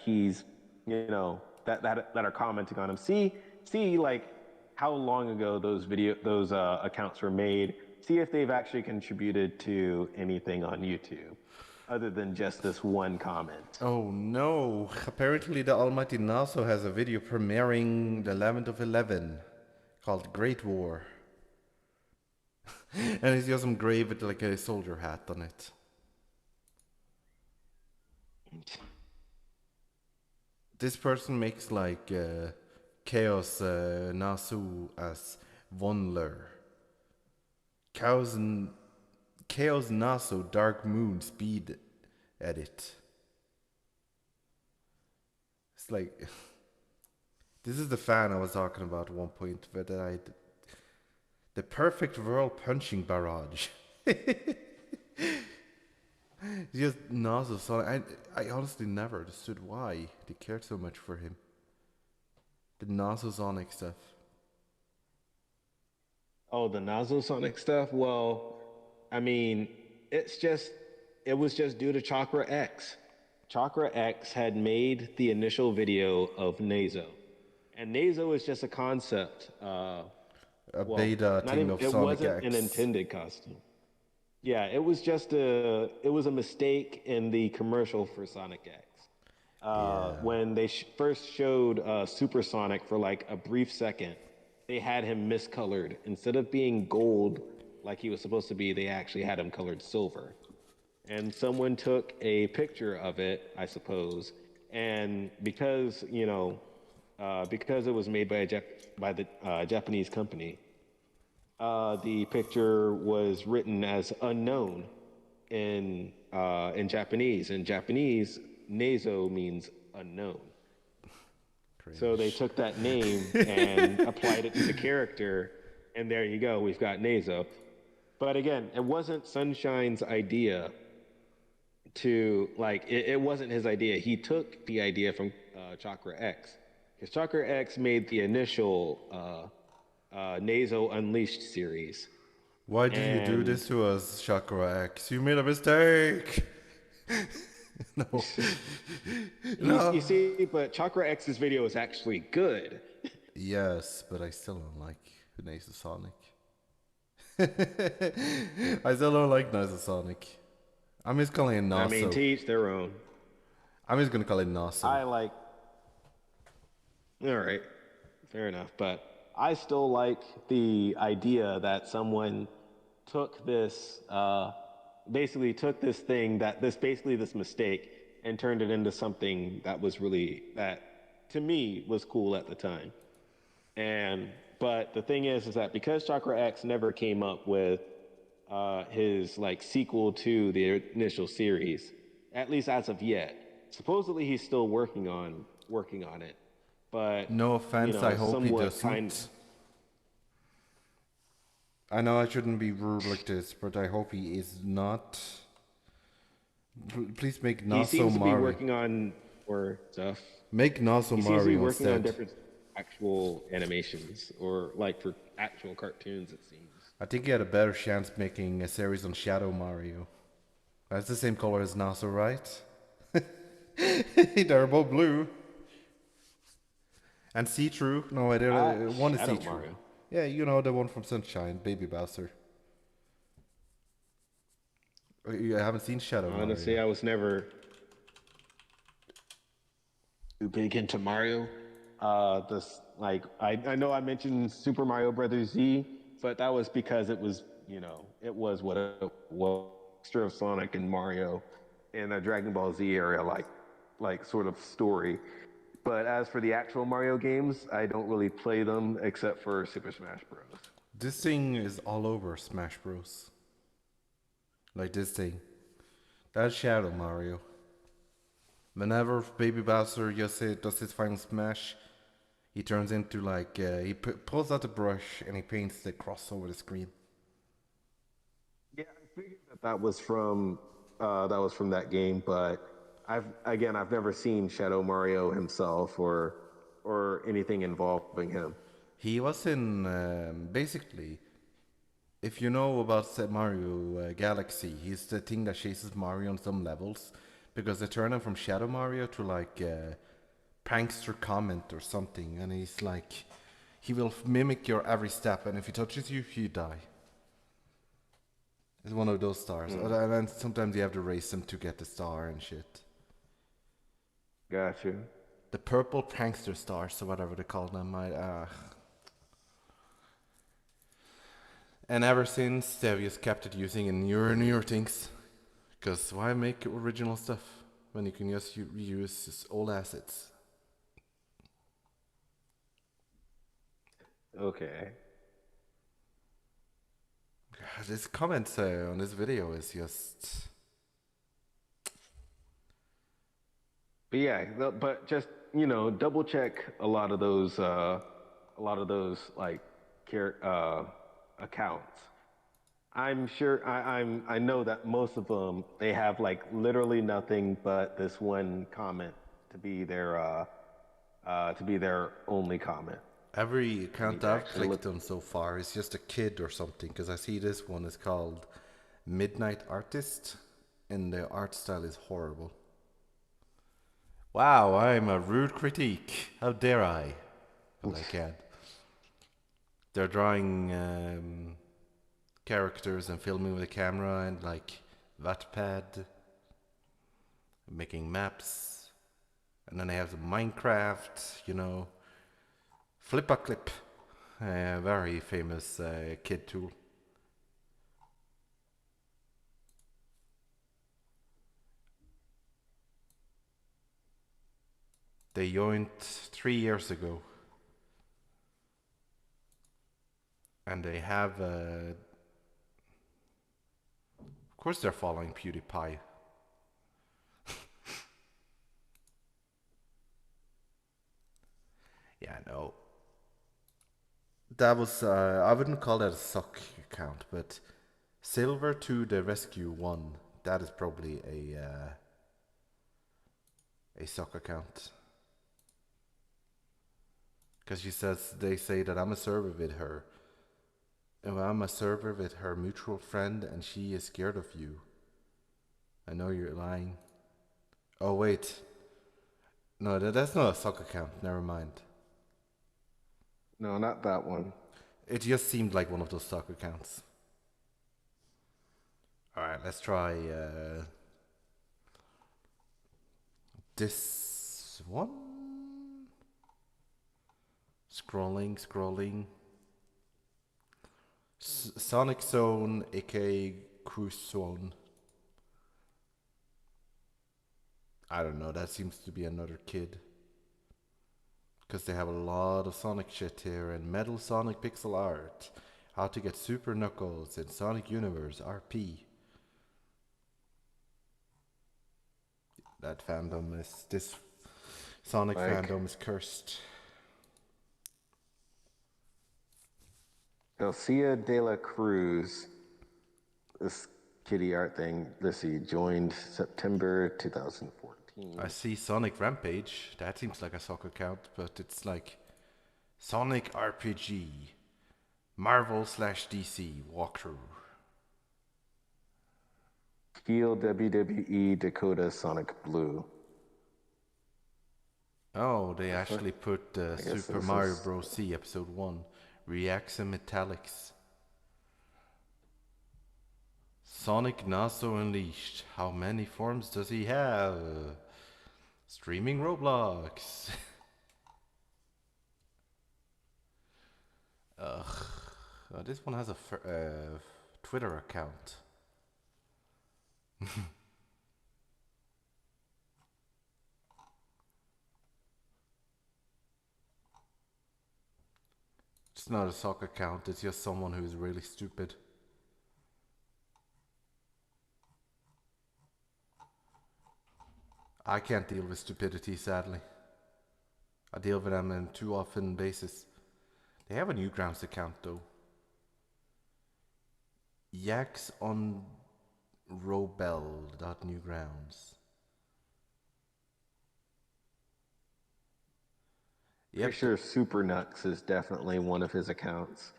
he's you know, that are commenting on him. See, like how long ago those accounts were made. See if they've actually contributed to anything on YouTube, other than just this one comment. Oh no! Apparently, the almighty Nazo has a video premiering the 11th of 11 called Great War. And he's got some grave with like a soldier hat on it. This person makes like Chaos Nasu as Vonler. Chaos Nasu Dark Moon Speed Edit. It's like this is the fan I was talking about at one point, but the perfect world punching barrage. Just Nazo Sonic. I honestly never understood why they cared so much for him. The Nazo Sonic stuff. Oh, the Nazo Sonic stuff? Well, I mean, it was just due to Chakra-X. Chakra-X had made the initial video of Nazo. And Nazo is just a concept. A beta thing of it Sonic wasn't X. an intended costume. Yeah, it was a mistake in the commercial for Sonic X. When they first showed Supersonic for like a brief second, they had him miscolored. Instead of being gold like he was supposed to be, they actually had him colored silver. And someone took a picture of it, I suppose, and because because it was made by the Japanese company, the picture was written as unknown in Japanese. In Japanese, Nazo means unknown. Cringe. So they took that name and applied it to the character, and there you go. We've got Nazo. But again, it wasn't Sunshine's idea to it wasn't his idea. He took the idea from Chakra-X, because Chakra-X made the initial Nazo Unleashed series. Why did you do this to us, Chakra-X? You made a mistake! No. No. You see, but Chakra-X's video is actually good. Yes, but I still don't like Nazo Sonic. I still don't like Nazo Sonic. I'm just calling it Nazo. I mean, to each their own. I'm just gonna call it Nazo. All right, fair enough. But I still like the idea that someone took this, basically took this thing this mistake and turned it into something that was that to me was cool at the time. But the thing is that because Chakra-X never came up with his sequel to the initial series, at least as of yet. Supposedly he's still working on it, but no offense, I hope he doesn't. I know I shouldn't be rude like this, but I hope he is not. Please make Nazo Mario. He seems to be working on more stuff. Make Nazo Mario instead. He seems to be working on different actual animations, or for actual cartoons, it seems. I think he had a better chance making a series on Shadow Mario. That's the same color as Nazo, right? They're both blue. And see-through. No, one is see-through. Mario. Yeah, you know, the one from Sunshine, Baby Bowser. You haven't seen Shadow Mario? Honestly, I was never too big into Mario. I know I mentioned Super Mario Brothers Z, but that was because it was what it was, extra of Sonic and Mario in a Dragon Ball Z area, sort of story. But as for the actual Mario games, I don't really play them except for Super Smash Bros. This thing is all over Smash Bros. Like this thing. That's Shadow Mario. Whenever Baby Bowser does his final smash, he turns into he pulls out the brush and he paints the cross over the screen. Yeah, I figured that was from that game, but I've never seen Shadow Mario himself or anything involving him. He was in basically, if you know about Mario Galaxy, he's the thing that chases Mario on some levels, because they turn him from Shadow Mario to prankster comment or something, and he's like, he will mimic your every step, and if he touches you, you die. It's one of those stars. And then sometimes you have to race him to get the star and shit. Gotcha. The purple prankster stars, or whatever they call them. And ever since, they've just kept it using in newer things. Because why make original stuff when you can just reuse old assets? Okay. This comment on this video is just... But yeah, but just double check a lot of those like accounts. I'm sure I know that most of them, they have like literally nothing but this one comment to be their only comment. Every account I've clicked on so far is just a kid or something, because I see this one is called Midnight Artist, and the art style is horrible. Wow, I'm a rude critique. How dare I? But I can't. They're drawing characters and filming with a camera and like Wattpad, making maps, and then they have the Minecraft, Flip-a-Clip, a very famous kid tool. They joined 3 years ago, and they have, of course they're following PewDiePie. Yeah, no. That was, I wouldn't call that a suck account, but Silver to the Rescue 1, that is probably a suck account. Because they say that I'm a server with her. And I'm a server with her mutual friend and she is scared of you. I know you're lying. Oh wait. No, that's not a suck account, never mind. No, not that one. It just seemed like one of those suck accounts. Alright, let's try this one. Scrolling. Sonic Zone, A.K.A. Cruise Zone. I don't know, that seems to be another kid. Because they have a lot of Sonic shit here, and Metal Sonic pixel art. How to get Super Knuckles in Sonic Universe RP. That fandom is, this Sonic fandom is cursed. Garcia de la Cruz, this kitty art thing, let's see, joined September 2014. I see Sonic Rampage, that seems like a soccer account, but it's like Sonic RPG, Marvel/DC walkthrough. Feel WWE Dakota Sonic Blue. Oh, they actually put Super Mario Bros. C Episode 1, Reaction Metallics. Sonic Nazo Unleashed. How many forms does he have? Streaming Roblox. Ugh. This one has a Twitter account. It's not a soccer account, it's just someone who's really stupid. I can't deal with stupidity, sadly. I deal with them on too often basis. They have a Newgrounds account though. Yaks on Robel.newgrounds. Yep. Pretty sure Super Nux is definitely one of his accounts.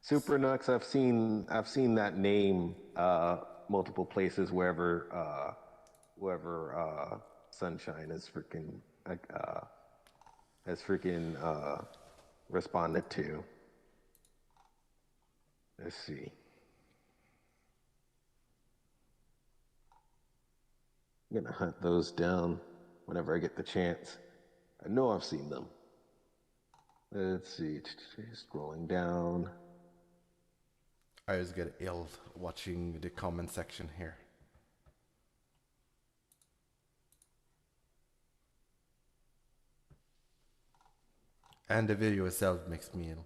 Super Nux, I've seen that name multiple places wherever whoever Sunshine has freaking responded to. Let's see. I'm gonna hunt those down whenever I get the chance. I know I've seen them. Let's see. Scrolling down. I just get ill watching the comment section here. And the video itself makes me ill.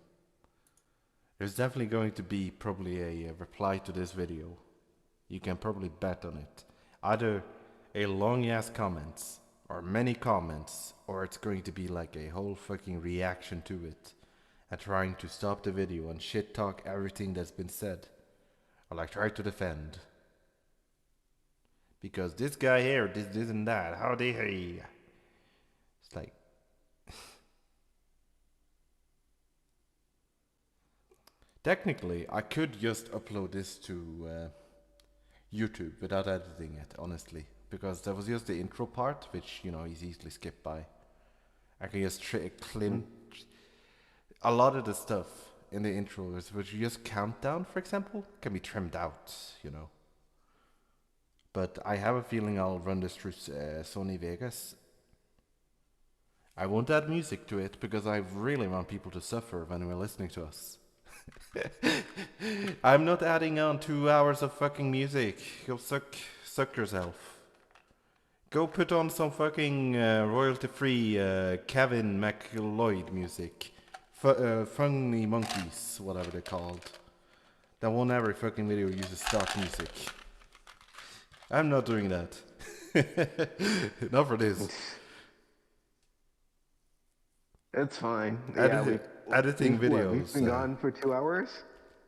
There's definitely going to be probably a reply to this video. You can probably bet on it. Either a long ass comments, or many comments, or it's going to be like a whole fucking reaction to it. And trying to stop the video and shit talk everything that's been said. Or like try to defend. Because this guy here, this and that, how dare he? It's like... Technically, I could just upload this to YouTube without editing it, honestly. Because that was just the intro part, which, you know, is easily skipped by. I can just clean... A lot of the stuff in the intro, which you just countdown, for example, can be trimmed out, you know. But I have a feeling I'll run this through Sony Vegas. I won't add music to it because I really want people to suffer when we're listening to us. I'm not adding on 2 hours of fucking music. Go suck yourself. Go put on some fucking royalty-free Kevin MacLeod music. Funny Monkeys, whatever they're called. That one every fucking video uses stock music. I'm not doing that. Not for this. It's fine. Editing videos. We've been gone for 2 hours?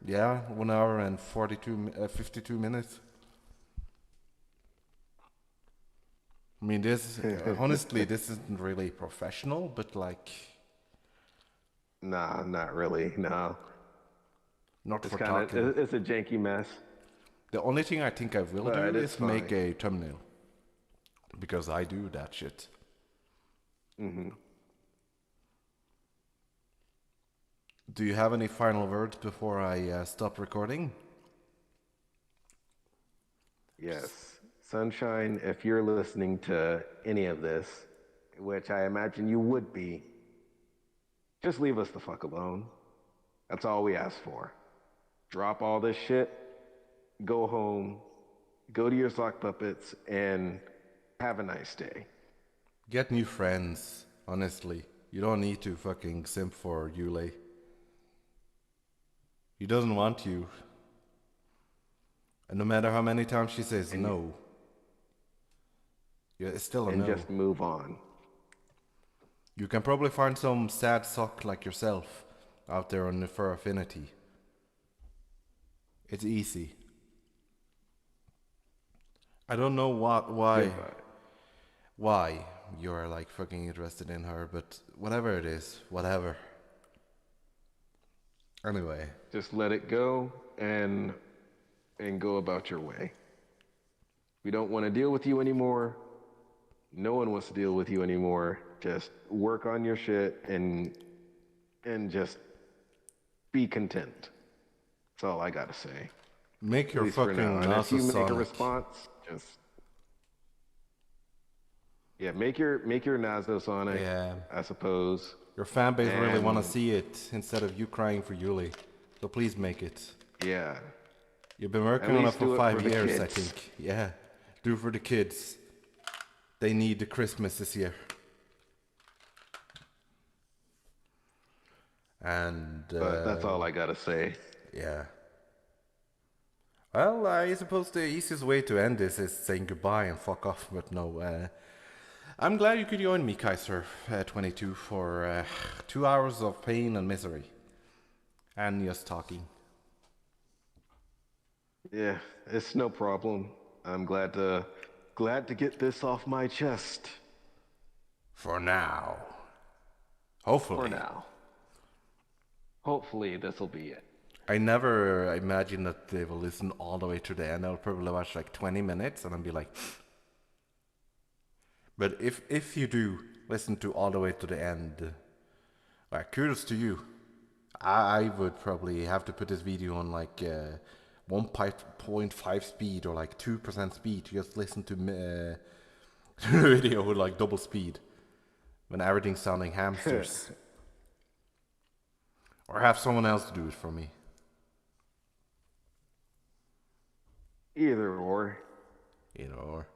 Yeah, 1 hour and 52 minutes. I mean, this, honestly, this isn't really professional, but like... Nah, not really, no. Not It's for kinda, talking. it's a janky mess. The only thing I think I will But do it's is make fine. a thumbnail. Because I do that shit. Mm-hmm. Do you have any final words before I stop recording? Yes. Sunshine, if you're listening to any of this, which I imagine you would be, just leave us the fuck alone. That's all we ask for. Drop all this shit, go home, go to your sock puppets, and have a nice day. Get new friends, honestly. You don't need to fucking simp for Yule. He doesn't want you. And no matter how many times she says no, yeah, it's still a And no. just move on. You can probably find some sad sock like yourself out there on the Fur Affinity. It's easy. I don't know why you're like fucking interested in her, but whatever it is, whatever. Anyway. Just let it go and go about your way. We don't want to deal with you anymore. No one wants to deal with you anymore. Just work on your shit and just be content. That's all I gotta say. Make At your least for fucking now. And if you make a Nazo response, just make your Nazo Sonic. Yeah. I suppose. Your fan base really And- want to see it instead of you crying for Yuli. So please make it. Yeah. You've been working At on it least for do it 5 for the years, I kids. think. Yeah. Do for the kids. They need the Christmas this year. And But that's all I gotta say. yeah. Well, I suppose the easiest way to end this is saying goodbye and fuck off, but no. I'm glad you could join me, Kaiser22, for 2 hours of pain and misery. And just talking. Yeah, it's no problem. I'm glad to get this off my chest. For now. Hopefully. For now. Hopefully this will be it. I never imagined that they will listen all the way to the end. I'll probably watch like 20 minutes and I'll be like, But if you do listen to all the way to the end, kudos to you. I would probably have to put this video on like 1.5 speed or like 2% speed to just listen to the video with like double speed when everything's sounding hamsters. Or have someone else do it for me. Either or. Either or.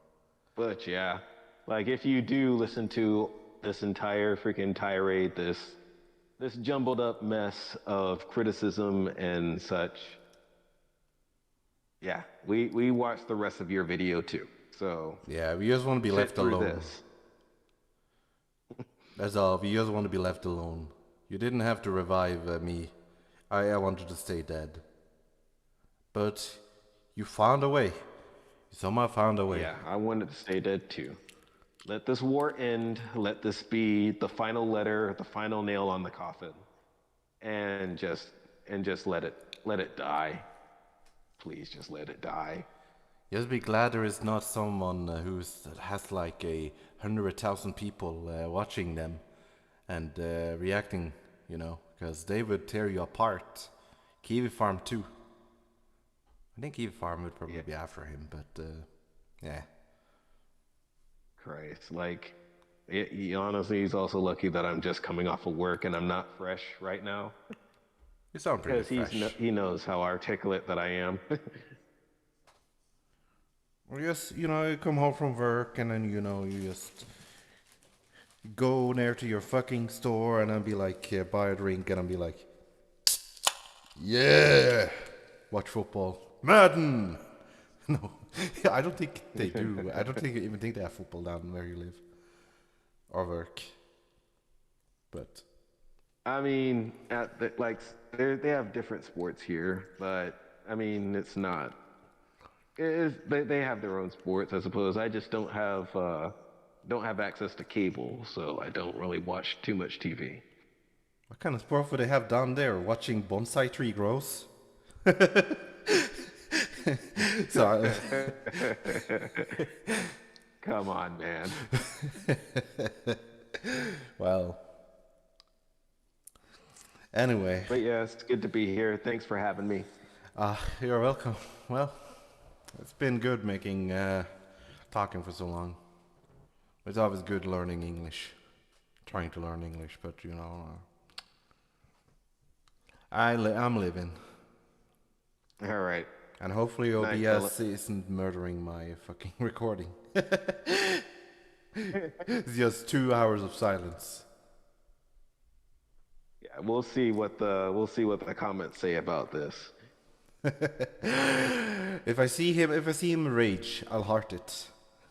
But yeah, like if you do listen to this entire freaking tirade, this jumbled up mess of criticism and such, yeah, we watched the rest of your video too. So yeah, we just want to be left alone. That's all. We just want to be left alone. You didn't have to revive me. I wanted to stay dead. But you found a way. You somehow found a way. Yeah, I wanted to stay dead too. Let this war end. Let this be the final letter, the final nail on the coffin, and just let it die. Please, just let it die. Just be glad there is not someone who has like 100,000 people watching them and reacting, you know, because they would tear you apart. Kiwi Farm too. I think Kiwi Farm would probably be after him, but yeah. Christ, like, he honestly, he's also lucky that I'm just coming off of work and I'm not fresh right now. You sound pretty fresh. Because he knows how articulate that I am. Well, just, you know, you come home from work and then, you know, you just go near to your fucking store and then be like, buy a drink and I'll be like, yeah, watch football. Madden! No, I don't think they do. I don't think even think they have football down where you live or work. But I mean, they have different sports here, but I mean, it's not. They have their own sports, I suppose. I just don't have access to cable, so I don't really watch too much TV. what kind of sport would they have down there? Watching bonsai tree grows? Sorry. Come on, man. Well. Anyway. But yeah, it's good to be here. Thanks for having me. You're welcome. Well, it's been good talking for so long. It's always good learning English. Trying to learn English, but you know, I'm living. All right. And hopefully OBS isn't murdering my fucking recording. It's just 2 hours of silence. Yeah, we'll see what the comments say about this. If I see him rage, I'll heart it.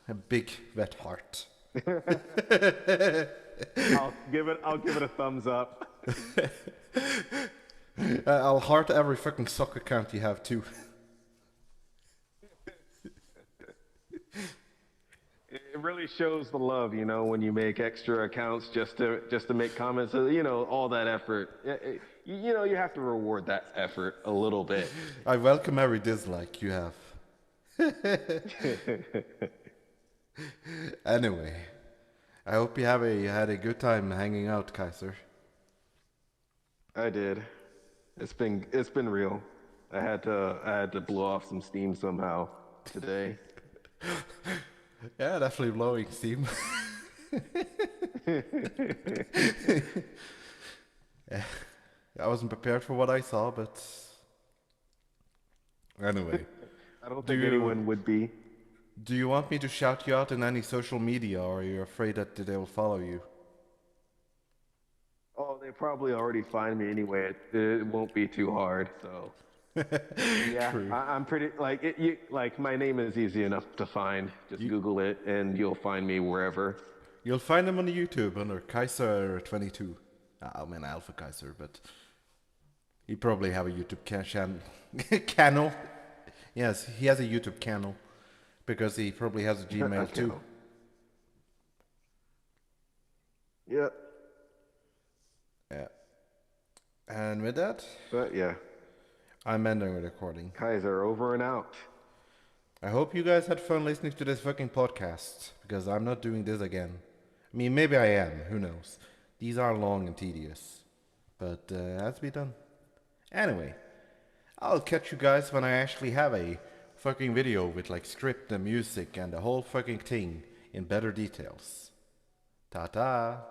A big wet heart. I'll give it a thumbs up. I'll heart every fucking soccer account you have too. It really shows the love, you know, when you make extra accounts just to make comments. You know, all that effort. You know, you have to reward that effort a little bit. I welcome every dislike you have. Anyway, I hope you had a good time hanging out, Kaiser. I did. It's been real. I had to blow off some steam somehow today. Yeah, definitely blowing steam. Yeah, I wasn't prepared for what I saw, but anyway. I don't think anyone would be. Do you want me to shout you out in any social media, or are you afraid that they will follow you? Oh, they probably already find me anyway. It won't be too hard, so. Yeah, I'm pretty like my name is easy enough to find. Just Google it and you'll find me wherever. You'll find him on the YouTube under Kaiser22. I mean AlphaKaiser, but he probably have a YouTube channel. Yes, he has a YouTube channel because he probably has a Gmail too. Yep. Yeah. And with that, but yeah. I'm ending the recording. Kaiser, over and out. I hope you guys had fun listening to this fucking podcast, because I'm not doing this again. I mean, maybe I am, who knows. These are long and tedious, but has to be done. Anyway, I'll catch you guys when I actually have a fucking video with like script and music and the whole fucking thing in better details. Ta-ta!